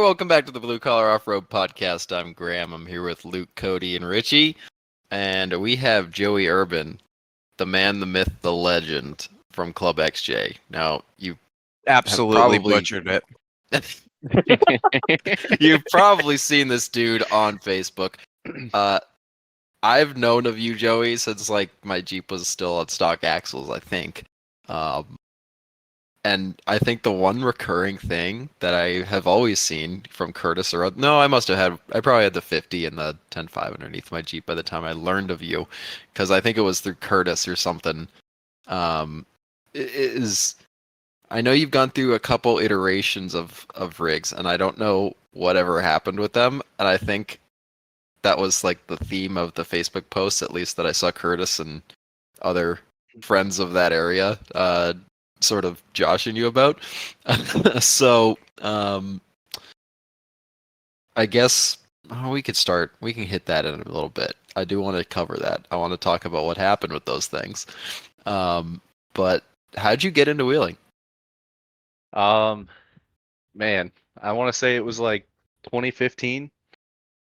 welcome back to the Blue Collar Off-Road Podcast. I'm Graham. I'm here with Luke, Cody, and Richie. And we have Joey Urban, the man, the myth, the legend from Club XJ. Now, you absolutely butchered it. You've probably seen this dude on Facebook. I've known of you, Joey, since like my Jeep was still on stock axles, I think. And I think the one recurring thing that I have always seen from Curtis, I probably had the 50 and the 10.5 underneath my Jeep by the time I learned of you, because I think it was through Curtis or something. I know you've gone through a couple iterations of rigs, and I don't know whatever happened with them, and I think that was like the theme of the Facebook posts, at least that I saw Curtis and other friends of that area sort of joshing you about. So I guess we could start. We can hit that in a little bit. I do want to cover that. I want to talk about what happened with those things. But how'd you get into wheeling? Man, I want to say it was like 2015.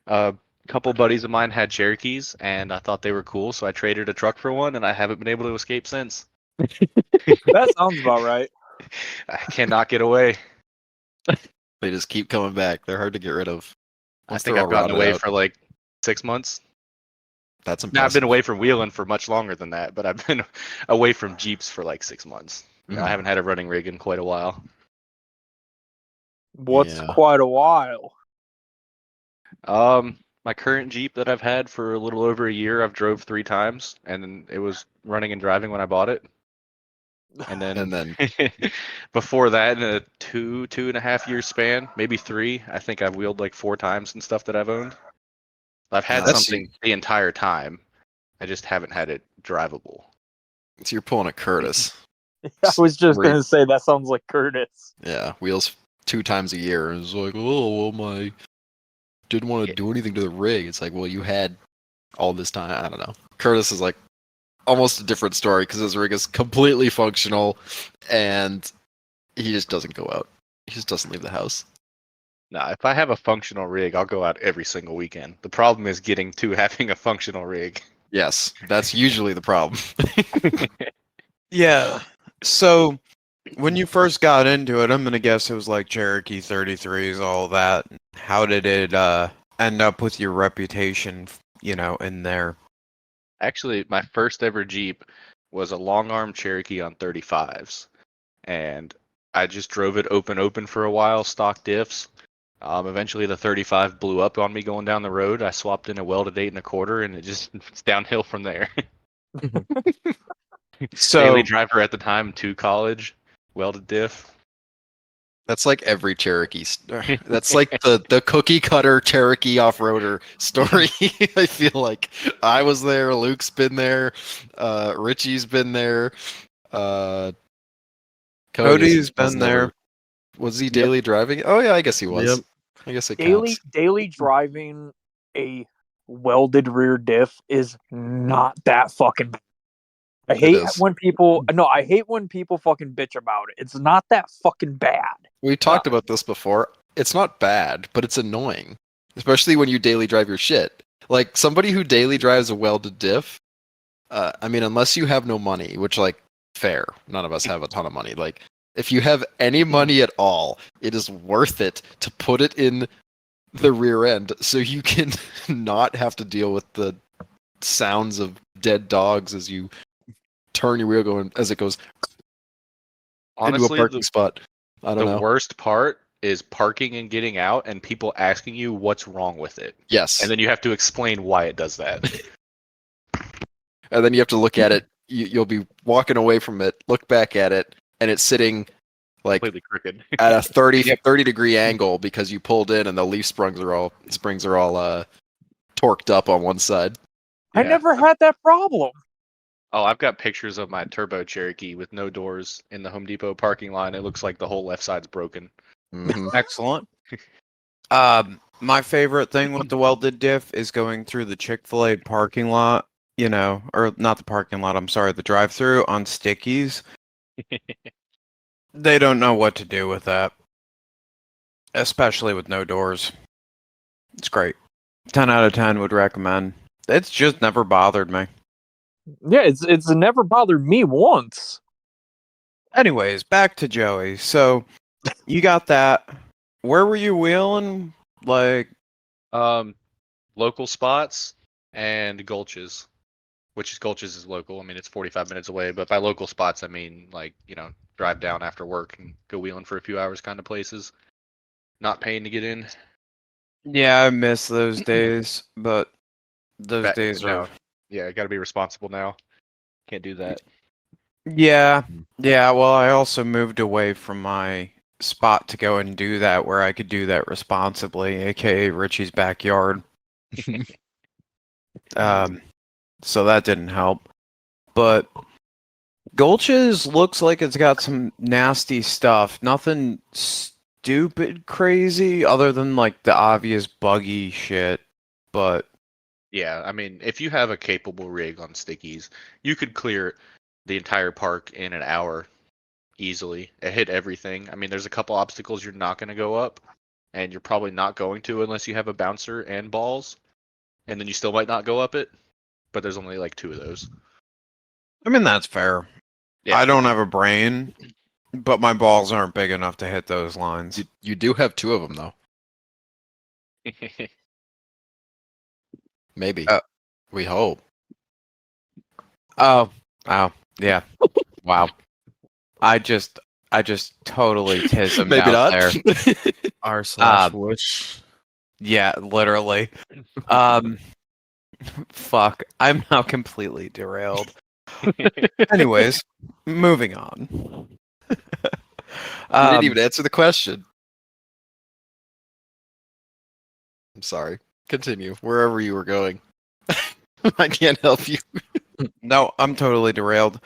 A couple buddies of mine had Cherokees, and I thought they were cool, so I traded a truck for one, and I haven't been able to escape since. That sounds about right. I cannot get away. They just keep coming back. They're hard to get rid of. I think I've gotten away for like 6 months. That's impressive. Now, I've been away from wheeling for much longer than that, but I've been away from Jeeps for like 6 months. I haven't had a running rig in quite a while. What's quite a while? My current Jeep that I've had for a little over a year, I've drove 3 times, and it was running and driving when I bought it. And then before that, in a 2.5 year span, maybe 3, I think I've wheeled like 4 times and stuff that I've owned. I've had something the entire time. I just haven't had it drivable. So you're pulling a Curtis. I was just going to say, that sounds like Curtis. Yeah, wheels 2 times a year. It's like, oh, well, didn't want to do anything to the rig. It's like, well, you had all this time. I don't know. Curtis is like almost a different story because his rig is completely functional and he just doesn't go out. He just doesn't leave the house. Nah, if I have a functional rig, I'll go out every single weekend. The problem is getting to having a functional rig. Yes, that's usually the problem. Yeah. So when you first got into it, I'm going to guess it was like Cherokee 33s, all that. How did it end up with your reputation, in there? Actually, my first ever Jeep was a long arm Cherokee on 35s. And I just drove it open for a while, stock diffs. Eventually the 35 blew up on me going down the road. I swapped in a welded 8 1/4, and it's downhill from there. So daily driver at the time to college, welded diff. That's like every Cherokee. That's like the cookie cutter Cherokee off-roader story. I feel like I was there. Luke's been there. Richie's been there. Cody's been there. Was he daily driving? Oh yeah, I guess he was. Yep. I guess it counts. Daily driving a welded rear diff is not that fucking bad. I hate when people fucking bitch about it. It's not that fucking bad. We talked about this before. It's not bad, but it's annoying. Especially when you daily drive your shit. Like, somebody who daily drives a welded diff, unless you have no money, which, like, fair. None of us have a ton of money. Like, if you have any money at all, it is worth it to put it in the rear end so you can not have to deal with the sounds of dead dogs as you turn your wheel as it goes honestly, into a parking spot. I don't know. The worst part is parking and getting out and people asking you what's wrong with it. Yes. And then you have to explain why it does that. And then you have to look at it. You'll be walking away from it, look back at it, and it's sitting like completely crooked at a 30 degree angle because you pulled in and the leaf springs are all torqued up on one side. I never had that problem. Oh, I've got pictures of my turbo Cherokee with no doors in the Home Depot parking lot. It looks like the whole left side's broken. Mm-hmm. Excellent. My favorite thing with the welded diff is going through the Chick-fil-A parking lot, or not the parking lot, I'm sorry, the drive-through on stickies. They don't know what to do with that. especially with no doors. It's great. 10 out of 10 would recommend. It's just never bothered me. Yeah, it's never bothered me once. Anyways, back to Joey. So you got that. Where were you wheeling? Like, Local spots and Gulches, Gulches is local. I mean, it's 45 minutes away, but by local spots, I mean like drive down after work and go wheeling for a few hours kind of places. Not paying to get in. yeah, I miss those days, but those days no. are. Yeah, I got to be responsible now. Can't do that. Yeah, yeah. Well, I also moved away from my spot to go and do that where I could do that responsibly, aka Richie's backyard. So that didn't help. But Gulches looks like it's got some nasty stuff. Nothing stupid crazy other than like the obvious buggy shit. But Yeah, I mean, if you have a capable rig on stickies, you could clear the entire park in an hour easily. It hit everything. I mean, there's a couple obstacles you're not going to go up, and you're probably not going to unless you have a bouncer and balls, and then you still might not go up it. But there's only like 2 of those. I mean, that's fair. Yeah. I don't have a brain, but my balls aren't big enough to hit those lines. You do have 2 of them though. Maybe. We hope. Oh, yeah. Wow. I just totally tismed Maybe out not. there. R/wish. Yeah, literally. Fuck. I'm now completely derailed. Anyways, moving on. You didn't even answer the question. I'm sorry. Continue wherever you were going. I can't help you. No, I'm totally derailed.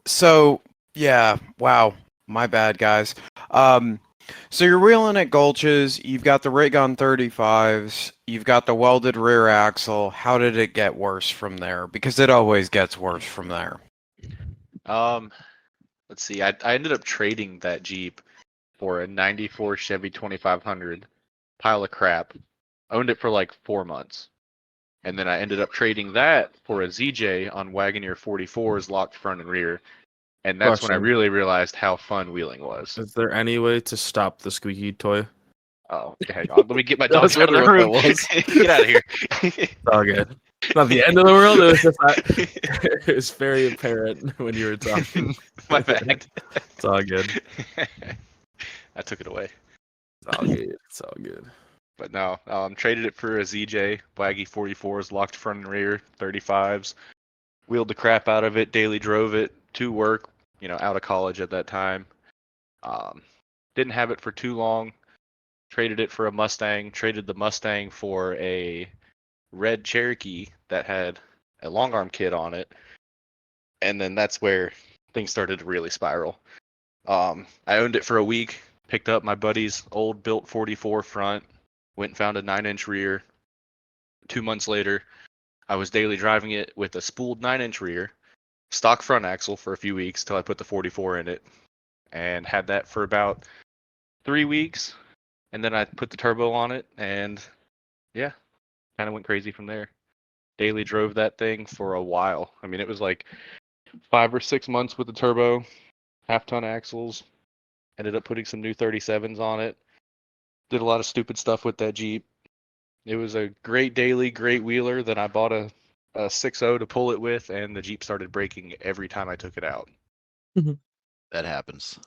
So yeah, wow, my bad, guys. So you're wheeling at Gulches. You've got the rig on 35s. You've got the welded rear axle. How did it get worse from there? Because it always gets worse from there. Let's see. I ended up trading that Jeep for a 94 Chevy 2500 pile of crap. Owned it for like 4 months. And then I ended up trading that for a ZJ on Wagoneer 44s locked front and rear. And that's when I Question. really realized how fun wheeling was. Is there any way to stop the squeaky toy? Oh, hang on. Let me get my I was dog out of the wondering room. what that was. Get out of here. It's all good. It's not the end of the world. It was just it was very apparent when you were talking. My bad. It's all good. I took it away. It's all good. It's all good. But no, traded it for a ZJ, Waggy 44s, locked front and rear, 35s. Wheeled the crap out of it, daily drove it to work, out of college at that time. Didn't have it for too long. Traded it for a Mustang, traded the Mustang for a red Cherokee that had a long arm kit on it. And then that's where things started to really spiral. I owned it for a week, picked up my buddy's old built 44 front, went and found a 9-inch rear. 2 months later, I was daily driving it with a spooled 9-inch rear, stock front axle for a few weeks till I put the 44 in it, and had that for about 3 weeks. And then I put the turbo on it, and yeah, kind of went crazy from there. Daily drove that thing for a while. I mean, it was like 5 or 6 months with the turbo, half-ton axles. Ended up putting some new 37s on it. Did a lot of stupid stuff with that Jeep. It was a great daily, great wheeler. Then I bought a 6.0 to pull it with, and the Jeep started breaking every time I took it out. That happens.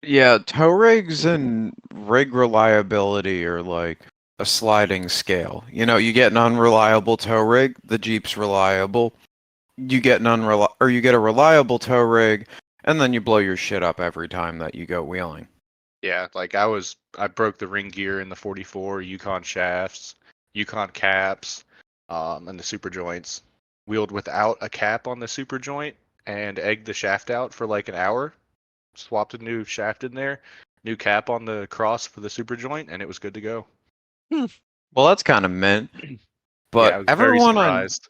Yeah, tow rigs and rig reliability are like a sliding scale. You get an unreliable tow rig, the Jeep's reliable. You get you get a reliable tow rig, and then you blow your shit up every time that you go wheeling. Yeah, like I broke the ring gear in the 44, Yukon shafts, Yukon caps, and the super joints. Wheeled without a cap on the super joint and egged the shaft out for like an hour. Swapped a new shaft in there, new cap on the cross for the super joint, and it was good to go. Well, that's kind of mint. But yeah, I was very surprised.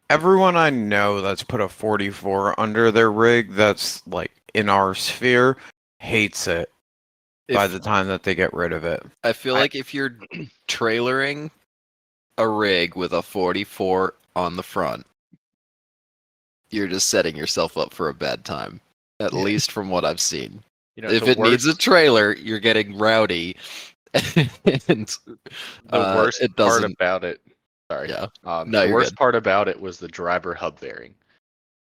Everyone I know that's put a 44 under their rig that's like in our sphere hates it. by the time that they get rid of it. I feel like if you're trailering a rig with a 44 on the front, you're just setting yourself up for a bad time. At least from what I've seen. If it needs a trailer, you're getting rowdy. And the worst it part doesn't. about it. Sorry. Yeah. The worst part about it was the driver hub bearing.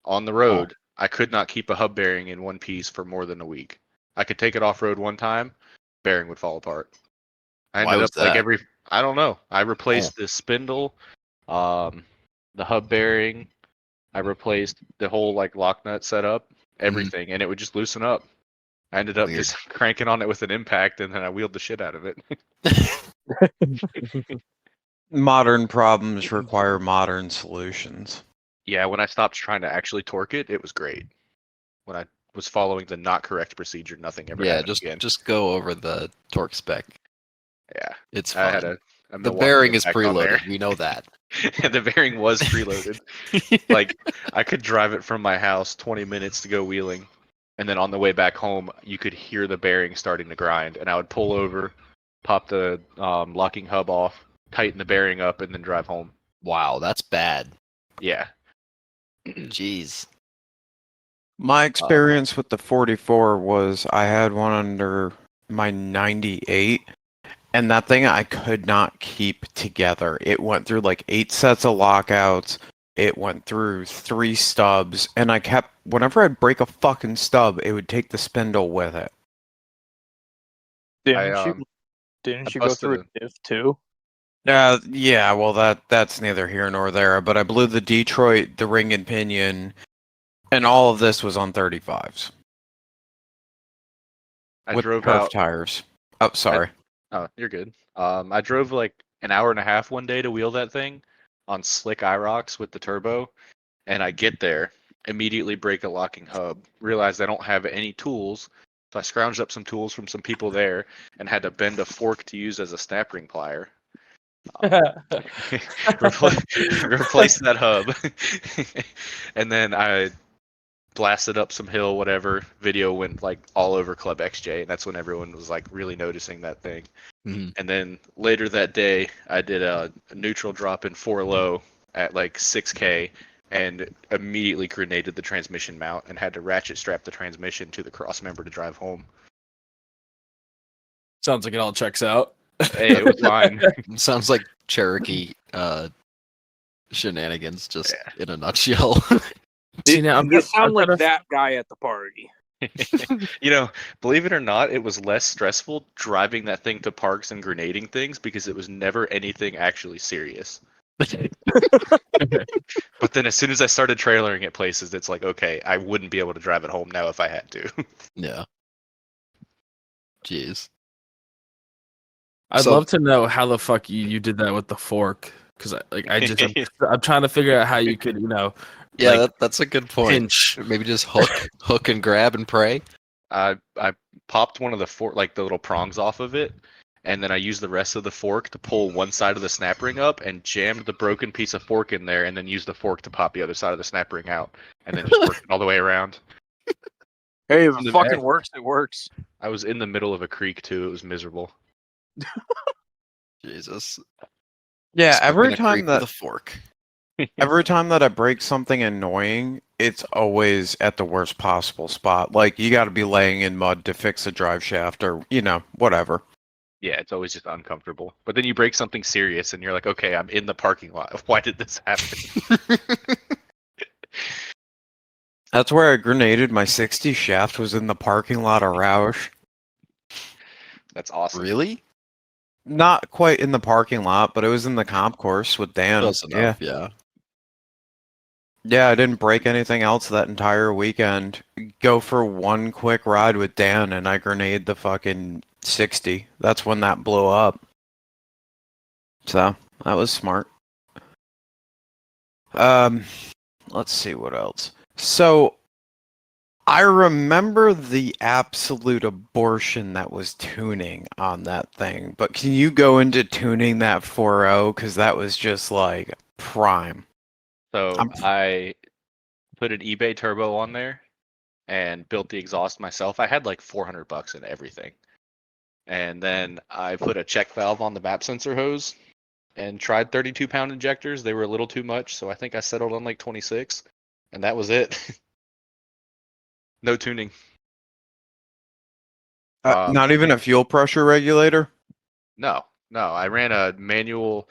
On the road, I could not keep a hub bearing in one piece for more than a week. I could take it off road one time, bearing would fall apart. I ended up like I don't know. I replaced the spindle, the hub bearing. I replaced the whole like lock nut setup, everything, and it would just loosen up. I ended up just cranking on it with an impact, and then I wheeled the shit out of it. Modern problems require modern solutions. Yeah, when I stopped trying to actually torque it, it was great. When I was following the not correct procedure, nothing ever happened again. Just go over the torque spec. Yeah, it's fine. I had a the bearing is preloaded. We know that. The bearing was preloaded. Like I could drive it from my house 20 minutes to go wheeling, and then on the way back home, you could hear the bearing starting to grind, and I would pull over, pop the locking hub off, tighten the bearing up, and then drive home. Wow, that's bad. Yeah. Jeez. My experience with the 44 was I had one under my 98, and that thing I could not keep together. It went through like 8 sets of lockouts. It went through 3 stubs, and I kept, whenever I'd break a fucking stub, it would take the spindle with it. Didn't you go through a diff too? Yeah, well that's neither here nor there, but I blew the Detroit, the ring and pinion, and all of this was on 35s. I with drove curved out tires. Oh, sorry. Oh, you're good. I drove like an hour and a half one day to wheel that thing on slick IROX with the turbo, and I get there, immediately break a locking hub, realize I don't have any tools, so I scrounged up some tools from some people there and had to bend a fork to use as a snap ring plier. Replace that hub. And then I blasted up some hill, whatever. Video went like all over Club XJ, and that's when everyone was like really noticing that thing. Mm-hmm. And then later that day, I did a neutral drop in 4 low at like 6K and immediately grenaded the transmission mount and had to ratchet strap the transmission to the cross member to drive home. Sounds like it all checks out. Hey, it was fine. Sounds like Cherokee shenanigans, just in a nutshell. See, now you sound like that guy at the party. You know, believe it or not, it was less stressful driving that thing to parks and grenading things because it was never anything actually serious. But then as soon as I started trailering at places, it's like, okay, I wouldn't be able to drive it home now if I had to. Yeah. Jeez. I'd love to know how the fuck you did that with the fork, because I'm trying to figure out how you could, Yeah, like, that's a good point. pinch. Maybe just hook and grab and pray. I popped one of the the little prongs off of it, and then I used the rest of the fork to pull one side of the snap ring up and jammed the broken piece of fork in there, and then used the fork to pop the other side of the snap ring out, and then just worked it all the way around. Hey, if it fucking works, it works. I was in the middle of a creek too. It was miserable. Jesus. Yeah, every time with a fork. Every time that I break something annoying, it's always at the worst possible spot. Like, you got to be laying in mud to fix a drive shaft or, whatever. Yeah, it's always just uncomfortable. But then you break something serious and you're like, okay, I'm in the parking lot. Why did this happen? That's where I grenaded my 60 shaft, was in the parking lot of Roush. That's awesome. Really? Not quite in the parking lot, but it was in the comp course with Dan. Close enough, yeah. Yeah, I didn't break anything else that entire weekend. Go for one quick ride with Dan, and I grenade the fucking 60. That's when that blew up. So, that was smart. Let's see what else. So, I remember the absolute abortion that was tuning on that thing, but can you go into tuning that 4.0? Because that was just like prime. So I put an eBay turbo on there and built the exhaust myself. I had like $400 in everything. And then I put a check valve on the map sensor hose and tried 32-pound injectors. They were a little too much, so I think I settled on like 26, and that was it. No tuning. Not even a fuel pressure regulator? No. I ran a manual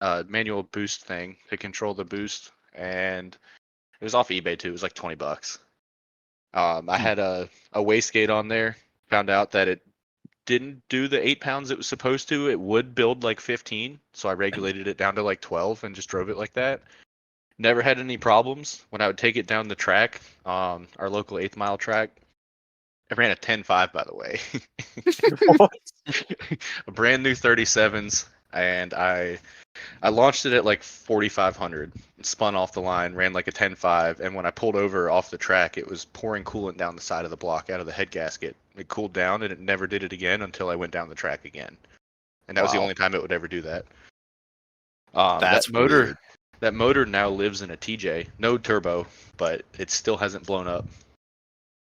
boost thing to control the boost, and it was off eBay too. It was like $20. I had a wastegate on there. Found out that it didn't do the 8 pounds it was supposed to. It would build like 15, so I regulated it down to like 12 and just drove it like that. Never had any problems when I would take it down the track, our local 8th mile track. I ran a 10.5, by the way. A brand new 37s, and I launched it at like 4,500, spun off the line, ran like a 10.5, and when I pulled over off the track, it was pouring coolant down the side of the block out of the head gasket. It cooled down, and it never did it again until I went down the track again. And that was the only time it would ever do that. That's weird. That motor now lives in a TJ, no turbo, but it still hasn't blown up.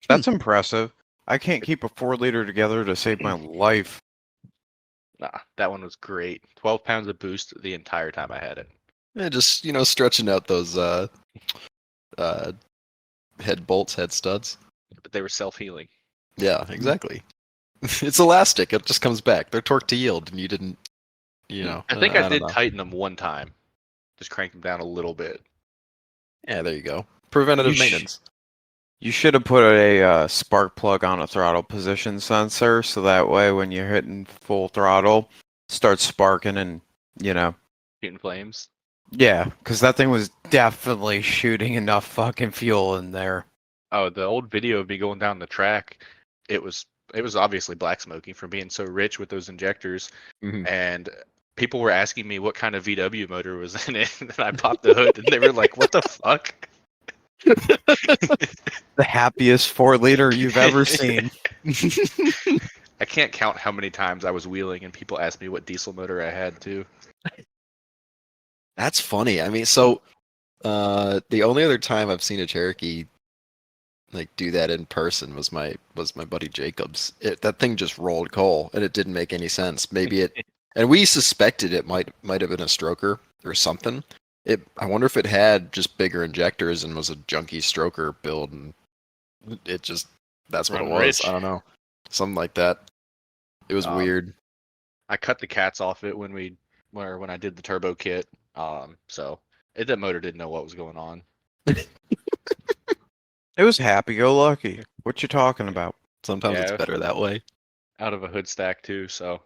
That's impressive. I can't keep a 4-liter together to save my life. Nah, that one was great. 12 pounds of boost the entire time I had it. Yeah, just stretching out those head bolts, head studs. But they were self-healing. Yeah, exactly. It's elastic. It just comes back. They're torque to yield, and you didn't. I think I did don't know. tighten them one time. Just crank them down a little bit. Yeah, there you go. Preventative maintenance. You should have put a spark plug on a throttle position sensor, so that way when you're hitting full throttle, it starts sparking and, Shooting flames. Yeah, because that thing was definitely shooting enough fucking fuel in there. Oh, the old video of me going down the track, it was obviously black smoking from being so rich with those injectors. Mhm. And people were asking me what kind of VW motor was in it, and I popped the hood, and they were like, "What the fuck?" The happiest 4-liter you've ever seen. I can't count how many times I was wheeling, and people asked me what diesel motor I had too. That's funny. I mean, so the only other time I've seen a Cherokee like do that in person was my buddy Jacob's. That thing just rolled coal, and it didn't make any sense. Maybe it, and we suspected it might have been a stroker or something. I wonder if it had just bigger injectors and was a junky stroker build, and it just that's what Run it was. rich. I don't know, something like that. It was weird. I cut the cats off it when I did the turbo kit. So that motor didn't know what was going on. It was happy-go-lucky. What you talking about? Sometimes it's better that way. Out of a hood stack too. So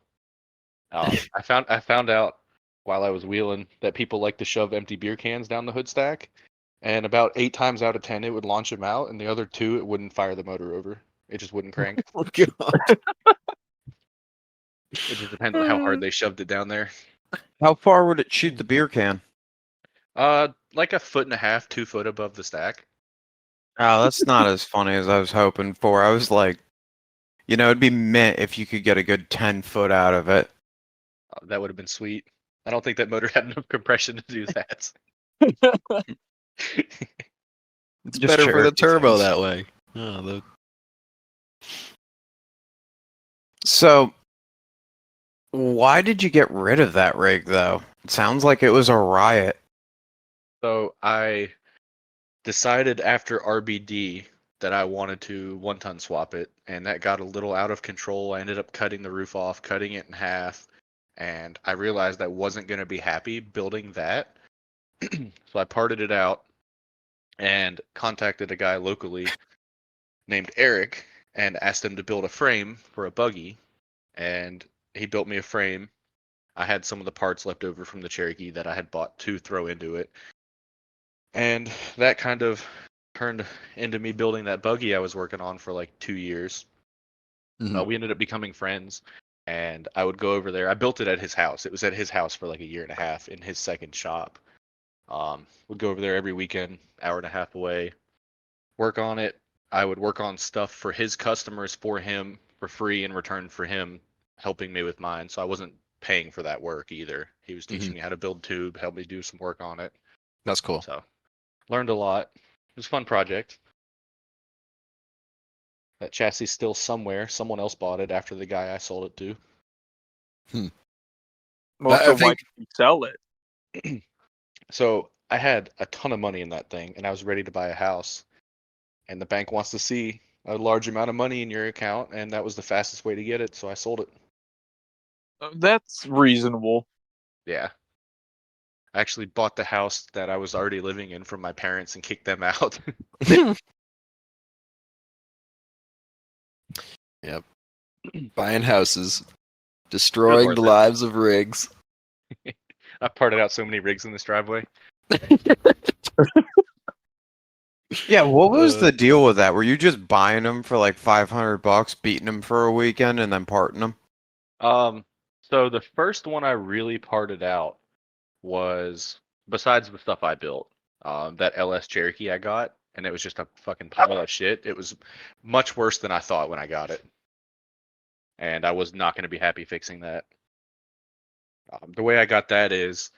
I found out while I was wheeling that people like to shove empty beer cans down the hood stack, and about 8 times out of 10 it would launch them out, and the other 2 it wouldn't fire the motor over. It just wouldn't crank. Oh god. It just depends on how hard they shoved it down there. How far would it shoot the beer can? Like 1.5 feet, 2 foot above the stack. Oh, that's not as funny as I was hoping for. I was like, it'd be mint if you could get a good 10 foot out of it. That would have been sweet. I don't think that motor had enough compression to do that. It's better for the turbo that way. Oh, So, why did you get rid of that rig, though? It sounds like it was a riot. So I decided after RBD that I wanted to 1-ton swap it, and that got a little out of control. I ended up cutting the roof off, cutting it in half, and I realized I wasn't going to be happy building that. So I parted it out and contacted a guy locally named Eric and asked him to build a frame for a buggy, and he built me a frame. I had some of the parts left over from the Cherokee that I had bought to throw into it. And that kind of turned into me building that buggy I was working on for like 2 years. Mhm. We ended up becoming friends, and I would go over there. I built it at his house. It was at his house for like 1.5 years in his second shop. Would go over there every weekend, 1.5 hours away, work on it. I would work on stuff for his customers for him for free in return for him helping me with mine. So I wasn't paying for that work either. He was teaching me how to build tube, help me do some work on it. That's cool. So learned a lot. It was a fun project. That chassis is still somewhere. Someone else bought it after the guy I sold it to. Well, so why did you sell it? So I had a ton of money in that thing, and I was ready to buy a house. And the bank wants to see a large amount of money in your account, and that was the fastest way to get it, so I sold it. That's reasonable. Yeah. I actually bought the house that I was already living in from my parents and kicked them out. Yep. Buying houses, destroying the lives of rigs. I parted out so many rigs in this driveway. Yeah, what was the deal with that? Were you just buying them for like $500, beating them for a weekend, and then parting them? So the first one I really parted out was, besides the stuff I built, that LS Cherokee I got, and it was just a fucking pile of shit. It was much worse than I thought when I got it, and I was not going to be happy fixing that. The way I got that is,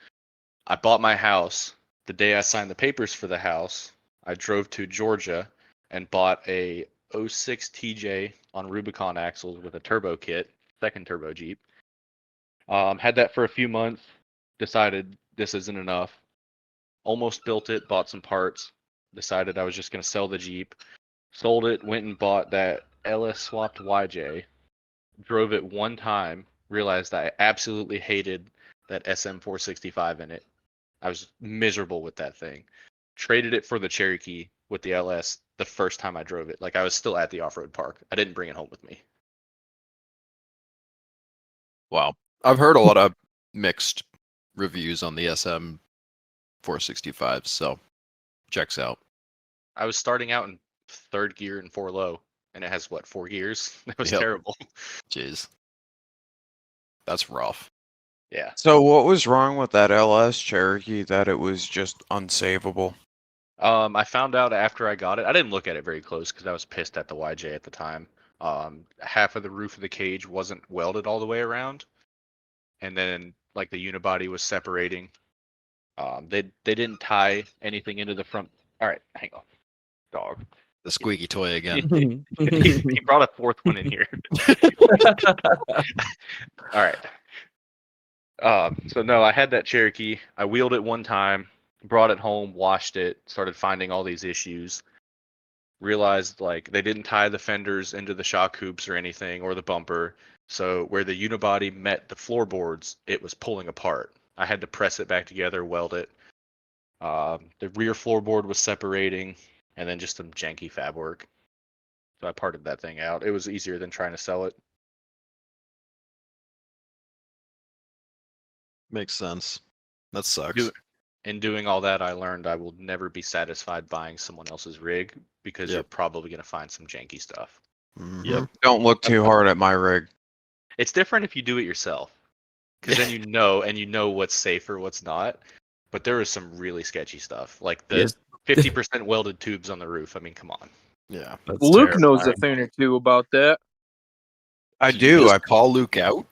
I bought my house. The day I signed the papers for the house, I drove to Georgia and bought a '06 TJ on Rubicon axles with a turbo kit, second turbo Jeep. Had that for a few months, decided this isn't enough. Almost built it, bought some parts, decided I was just going to sell the Jeep. Sold it, went and bought that LS swapped YJ. Drove it one time, realized I absolutely hated that SM465 in it. I was miserable with that thing. Traded it for the Cherokee with the LS the first time I drove it. Like, I was still at the off-road park. I didn't bring it home with me. Wow. I've heard a lot of mixed reviews on the SM 465, so checks out. I was starting out in third gear and 4 low, and it has, what, 4 gears? It was terrible. Jeez. That's rough. Yeah. So what was wrong with that LS Cherokee that it was just unsavable? I found out after I got it. I didn't look at it very close because I was pissed at the YJ at the time. Half of the roof of the cage wasn't welded all the way around, and then like the unibody was separating. They didn't tie anything into the front. All right, hang on, dog. The squeaky toy again. He brought a fourth one in here. All right. So no, I had that Cherokee. I wheeled it one time, brought it home, washed it, started finding all these issues. Realized like they didn't tie the fenders into the shock hoops or anything, or the bumper. So where the unibody met the floorboards, it was pulling apart. I had to press it back together, weld it. The rear floorboard was separating, and then just some janky fab work. So I parted that thing out. It was easier than trying to sell it. Makes sense. That sucks. In doing all that, I learned I will never be satisfied buying someone else's rig because you're probably going to find some janky stuff. Yep. Don't look too hard at my rig. It's different if you do it yourself, because then you know what's safe or what's not. But there is some really sketchy stuff, like the 50% welded tubes on the roof. I mean, come on. Yeah. Luke knows a thing or two about that. I do. I call Luke out.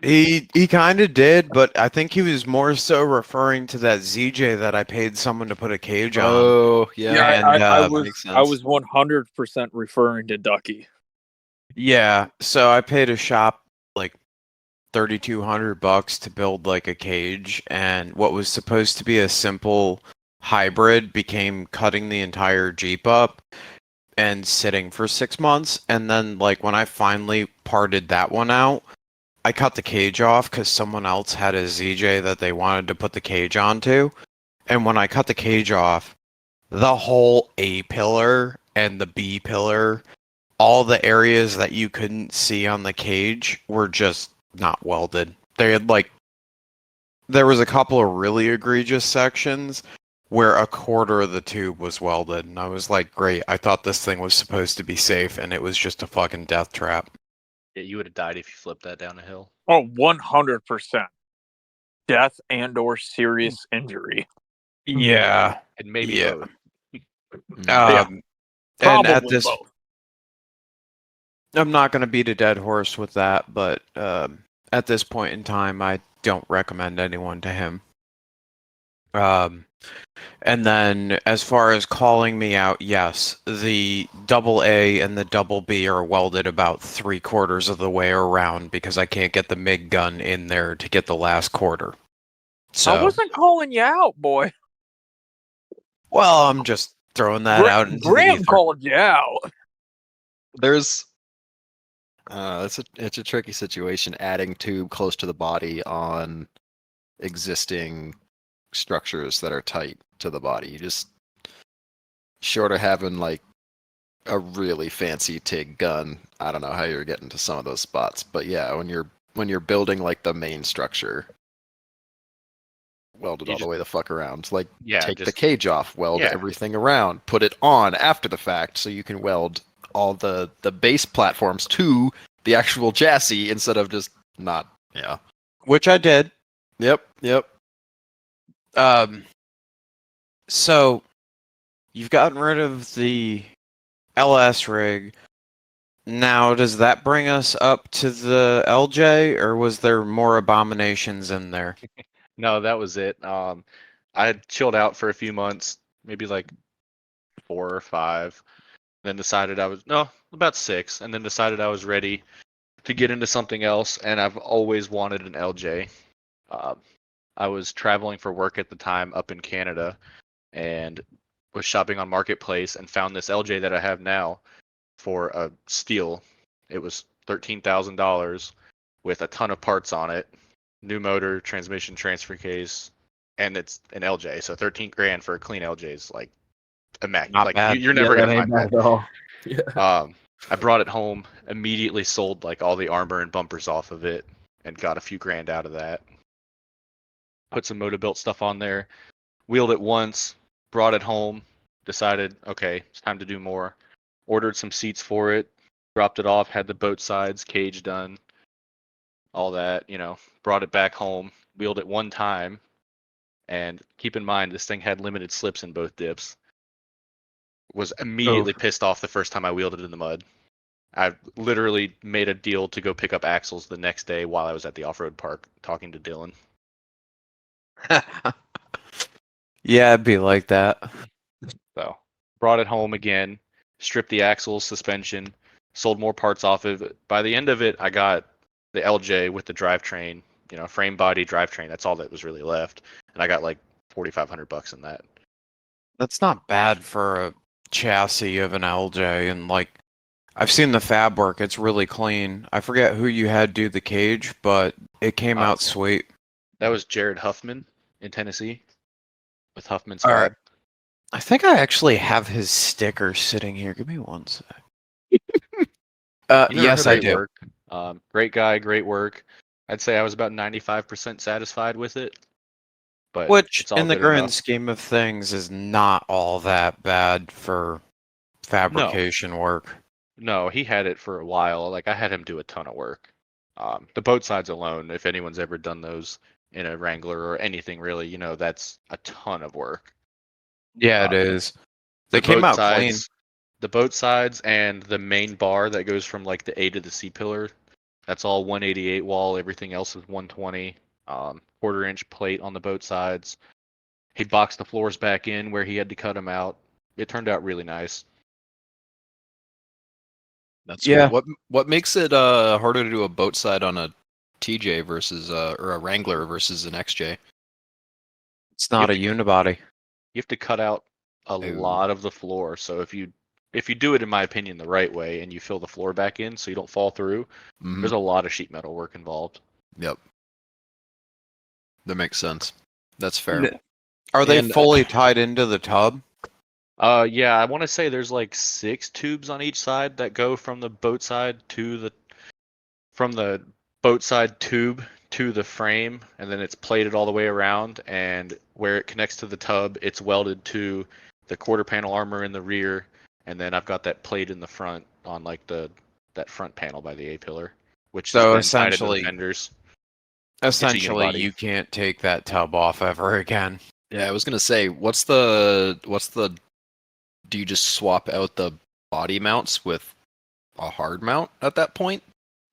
He kind of did, but I think he was more so referring to that ZJ that I paid someone to put a cage on. Oh, yeah. And, I was 100% referring to Ducky. Yeah, so I paid a shop like $3,200 to build like a cage, and what was supposed to be a simple hybrid became cutting the entire Jeep up and sitting for 6 months. And then like when I finally parted that one out, I cut the cage off because someone else had a ZJ that they wanted to put the cage onto. And when I cut the cage off, the whole A pillar and the B pillar, all the areas that you couldn't see on the cage were just not welded. They had like, there was a couple of really egregious sections where a quarter of the tube was welded. And I was like, great, I thought this thing was supposed to be safe, and it was just a fucking death trap. Yeah, you would have died if you flipped that down a hill. Oh, 100%. Death and or serious injury. Yeah. And maybe both. And Probably at this, both. I'm not going to beat a dead horse with that, but at this point in time, I don't recommend anyone to him. And then as far as calling me out, yes, the double A and the double B are welded about 3/4 of the way around because I can't get the MIG gun in there to get the last quarter. So, I wasn't calling you out, boy. well, I'm just throwing that out into the Graham ether. called you out. There's it's a tricky situation adding tube close to the body on existing structures that are tight to the body. You just short of having like a really fancy TIG gun. I don't know how you're getting to some of those spots, but yeah, when you're building like the main structure, weld it all the way the fuck around. Like take the cage off, weld everything around, put it on after the fact so you can weld all the base platforms to the actual chassis instead of just not. Yeah. Which I did. Yep. So you've gotten rid of the LS rig. Now, does that bring us up to the LJ, or was there more abominations in there? No, that was it. I had chilled out for a few months, maybe like 4 or 5, then decided about 6, and then decided I was ready to get into something else, and I've always wanted an LJ. I was traveling for work at the time up in Canada, and was shopping on Marketplace and found this LJ that I have now for a steal. It was $13,000 with a ton of parts on it, new motor, transmission, transfer case, and it's an LJ. So 13 grand for a clean LJ is like immaculate. Not Like bad. you're never gonna that ain't find bad that. at all. Yeah. I brought it home, immediately sold like all the armor and bumpers off of it, and got a few grand out of that. Put some Motobuilt stuff on there, wheeled it once, brought it home, decided, okay, it's time to do more. Ordered some seats for it, dropped it off, had the boat sides, cage done, all that, brought it back home, wheeled it one time, and keep in mind this thing had limited slips in both dips. Was immediately pissed off the first time I wheeled it in the mud. I literally made a deal to go pick up axles the next day while I was at the off-road park talking to Dylan. Yeah, it'd be like that. So brought it home again, stripped the axles, suspension, sold more parts off of it. By the end of it, I got the LJ with the drivetrain, frame body drivetrain. That's all that was really left, and I got like $4,500 in that. That's not bad for a chassis of an LJ, and like I've seen the fab work. It's really clean. I forget who you had do the cage, but it came out sweet. That was Jared Huffman in Tennessee with Huffman's All Fab. right. I think I actually have his sticker sitting here. Give me one sec. Yes, I do. Great guy, great work. I'd say I was about 95% satisfied with it. But Which, it's all in the good grand enough. scheme of things, is not all that bad for fabrication work. No, he had it for a while. Like I had him do a ton of work. The boat sides alone, if anyone's ever done those in a Wrangler or anything really, that's a ton of work. Yeah, it is. They came out clean. The boat sides and the main bar that goes from like the A to the C pillar, that's all 188 wall. Everything else is 120. 1/4-inch plate on the boat sides. He boxed the floors back in where he had to cut them out. It turned out really nice. That's cool. What makes it harder to do a boat side on a TJ versus or a Wrangler versus an XJ? It's not a unibody. You have to cut out a lot of the floor. So if you do it, in my opinion, the right way, and you fill the floor back in so you don't fall through, there's a lot of sheet metal work involved. Yep. That makes sense. That's fair. Are they fully tied into the tub? Yeah, I want to say there's like 6 tubes on each side that go from the boat side to the boat side tube to the frame, and then it's plated all the way around, and where it connects to the tub, it's welded to the quarter panel armor in the rear, and then I've got that plate in the front on like that front panel by the A pillar, which so is then tied into the fenders. Essentially, you can't take that tub off ever again. Yeah, I was gonna say, what's the do you just swap out the body mounts with a hard mount at that point?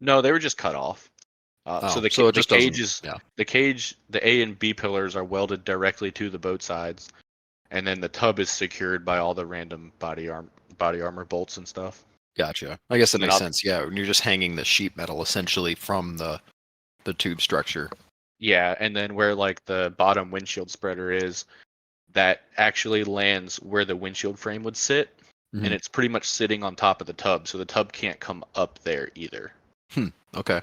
No, they were just cut off. So it the just cage doesn't. is Yeah. the cage. The A and B pillars are welded directly to the boat sides, and then the tub is secured by all the random body armor bolts and stuff. Gotcha. I guess that And then makes sense. Yeah, when you're just hanging the sheet metal essentially from the tube structure. Yeah, and then where like the bottom windshield spreader is, that actually lands where the windshield frame would sit, and Mhm. it's pretty much sitting on top of the tub, so the tub can't come up there either. Okay.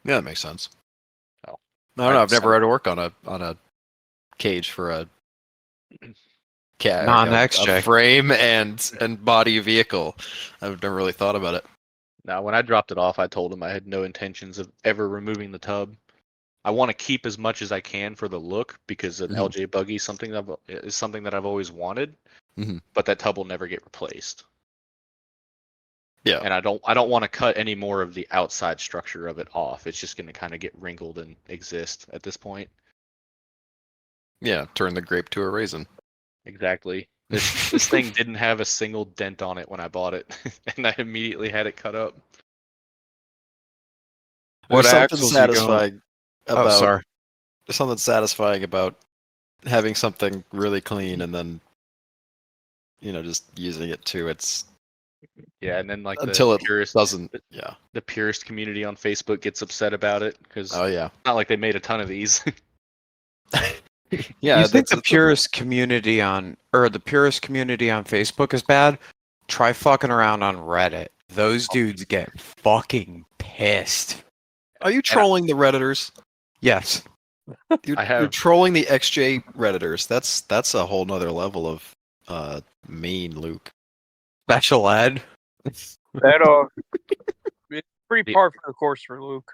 Yeah, that makes sense. Oh. I don't know. I've never had to work on a cage for a Non-XJ. frame and body vehicle. I've never really thought about it. Now, when I dropped it off, I told him I had no intentions of ever removing the tub. I want to keep as much as I can for the look because an Mhm. LJ buggy is something that I've always wanted, Mhm. but that tub will never get replaced. Yeah. And I don't want to cut any more of the outside structure of it off. It's just going to kind of get wrinkled and exist at this point. Yeah. Turn the grape to a raisin. Exactly. This thing didn't have a single dent on it when I bought it, and I immediately had it cut up. What There's something axles you going? satisfying Oh, about sorry. there's something satisfying about having something really clean and then just using it to its Yeah, and then like until the it purist doesn't. Yeah. the purist community on Facebook gets upset about it because Oh yeah. it's not like they made a ton of these. Yeah. You think the it's purist community on Facebook is bad? Try fucking around on Reddit. Those dudes get fucking pissed. Are you trolling the Redditors? Yes. You're trolling the XJ Redditors. That's a whole nother level of mean, Luke. Special ed. That it's pretty par for the course for Luke.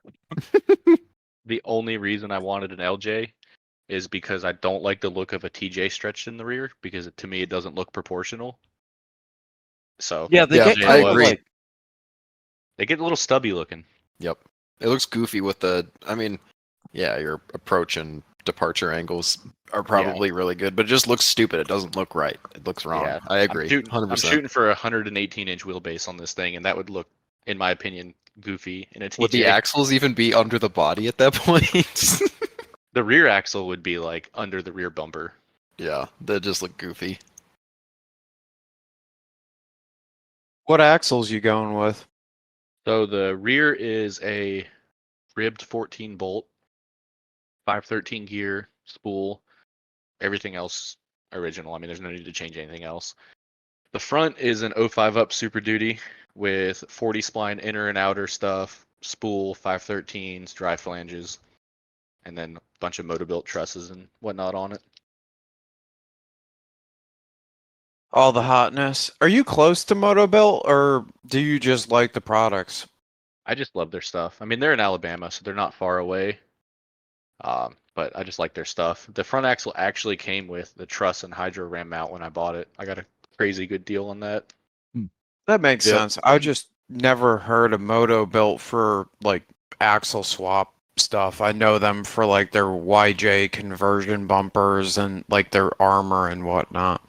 The only reason I wanted an LJ is because I don't like the look of a TJ stretched in the rear because to me it doesn't look proportional. So Yeah, they Yeah, get I kind of agree. like they get a little stubby looking. Yep. It looks goofy with yeah, your approach and departure angles are probably really good, but it just looks stupid. It doesn't look right. It looks wrong. Yeah, I agree. 100%. I'm shooting for a 118-inch wheelbase on this thing, and that would look, in my opinion, goofy in a TJ. Would the axles even be under the body at that point? The rear axle would be like under the rear bumper. Yeah, that just look goofy. what axles you going with? So the rear is a ribbed 14 bolt, 513 gear, spool, everything else original. I mean, there's no need to change anything else. The front is an 05 up Super Duty with 40 spline inner and outer stuff, spool, 513s, dry flanges, and then a bunch of motor-built trusses and whatnot on it. All the hotness. Are you close to Motobuilt, or do you just like the products? I just love their stuff. I mean, they're in Alabama, so they're not far away. But I just like their stuff. The front axle actually came with the truss and hydro ram mount when I bought it. I got a crazy good deal on that. That makes Yep. sense. I just never heard of Motobuilt for like axle swap stuff. I know them for like their YJ conversion bumpers and like their armor and whatnot.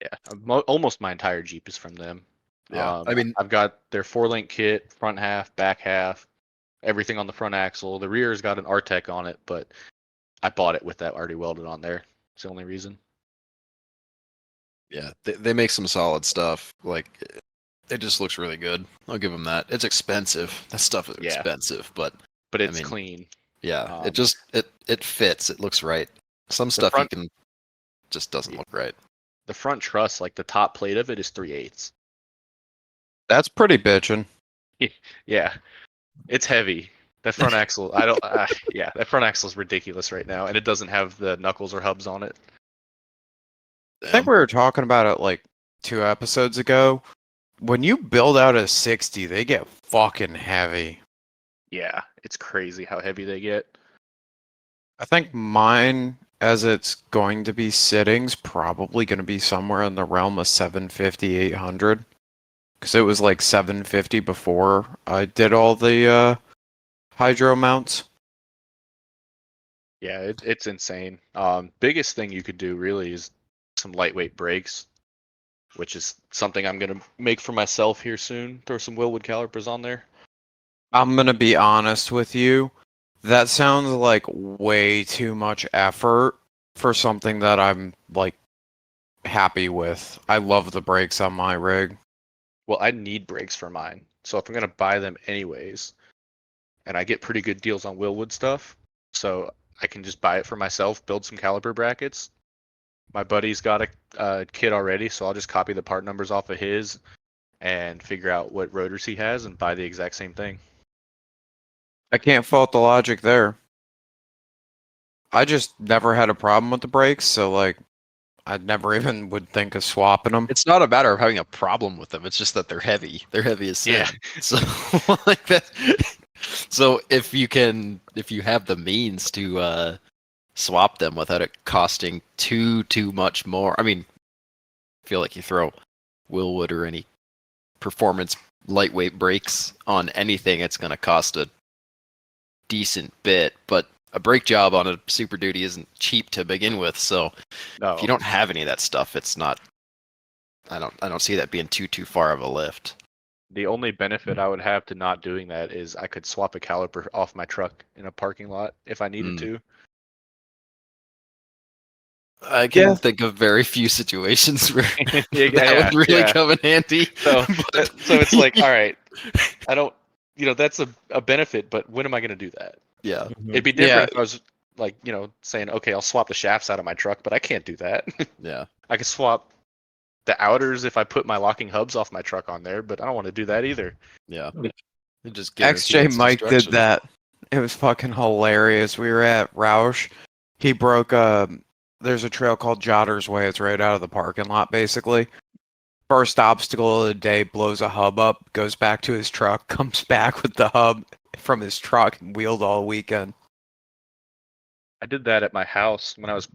Yeah, almost my entire Jeep is from them. Yeah, I mean, I've got their 4-link kit, front half, back half, everything on the front axle. The rear's got an Artec on it, but I bought it with that already welded on there. It's the only reason. yeah, they make some solid stuff. Like, it just looks really good. I'll give them that. It's expensive. That stuff is Yeah. expensive, but But it's mean, clean. yeah, it fits. It looks right. Some stuff front- you can just doesn't look right. The front truss, like the top plate of it, is 3/8. That's pretty bitchin'. Yeah, it's heavy. That front axle, I don't. Yeah, that front axle is ridiculous right now, and it doesn't have the knuckles or hubs on it. I think we were talking about it like 2 episodes ago. When you build out a 60, they get fucking heavy. Yeah, it's crazy how heavy they get. I think mine, as it's going to be sitting's probably going to be somewhere in the realm of 750, 800. Because it was like 750 before I did all the hydro mounts. Yeah, it's insane. Biggest thing you could do really is some lightweight brakes, which is something I'm gonna make for myself here soon. Throw some Willwood calipers on there. I'm gonna be honest with you. That sounds like way too much effort for something that I'm like happy with. I love the brakes on my rig. Well, I need brakes for mine, so if I'm gonna buy them anyways, and I get pretty good deals on Willwood stuff, so I can just buy it for myself, build some caliper brackets. My buddy's got a kit already, so I'll just copy the part numbers off of his and figure out what rotors he has and buy the exact same thing. I can't fault the logic there. I just never had a problem with the brakes, so like I never even would think of swapping them. It's not a matter of having a problem with them. It's just that they're heavy. They're heavy as sin. Yeah. So like that. So if you have the means to swap them without it costing too much more. I mean, I feel like you throw Willwood or any performance lightweight brakes on anything, it's going to cost a decent bit. But a brake job on a Super Duty isn't cheap to begin with. So No. if you don't have any of that stuff, it's not. I don't see that being too far of a lift. The only benefit I would have to not doing that is I could swap a caliper off my truck in a parking lot if I needed to. I can think of very few situations where that would really come in handy. So it's like, all right, I don't, that's a benefit, but when am I going to do that? Yeah. It'd be different if I was like, saying, okay, I'll swap the shafts out of my truck, but I can't do that. Yeah. I could swap the outers if I put my locking hubs off my truck on there, but I don't want to do that either. Yeah. It just XJ Mike did that. It was fucking hilarious. We were at Roush. He broke there's a trail called Jotter's Way. It's right out of the parking lot, basically. First obstacle of the day, blows a hub up, goes back to his truck, comes back with the hub from his truck, and wheeled all weekend. I did that at my house when I was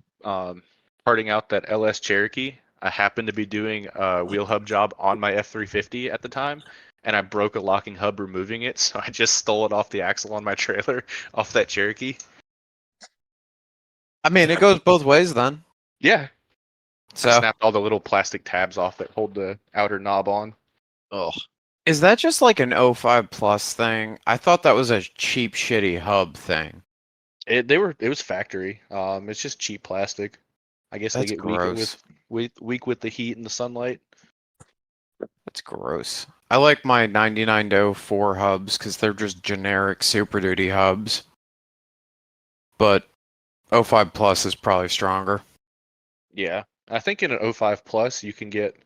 parting out that LS Cherokee. I happened to be doing a wheel hub job on my F350 at the time, and I broke a locking hub removing it, so I just stole it off the axle on my trailer off that Cherokee. I mean, it goes both ways then. Yeah. So I snapped all the little plastic tabs off that hold the outer knob on. Oh. Is that just like an 05 Plus thing? I thought that was a cheap, shitty hub thing. It was factory. It's just cheap plastic. I guess That's they get gross. weak with the heat and the sunlight. That's gross. I like my 99 to 04 hubs because they're just generic Super Duty hubs. But 05 Plus is probably stronger. Yeah. I think in an 05 Plus you can get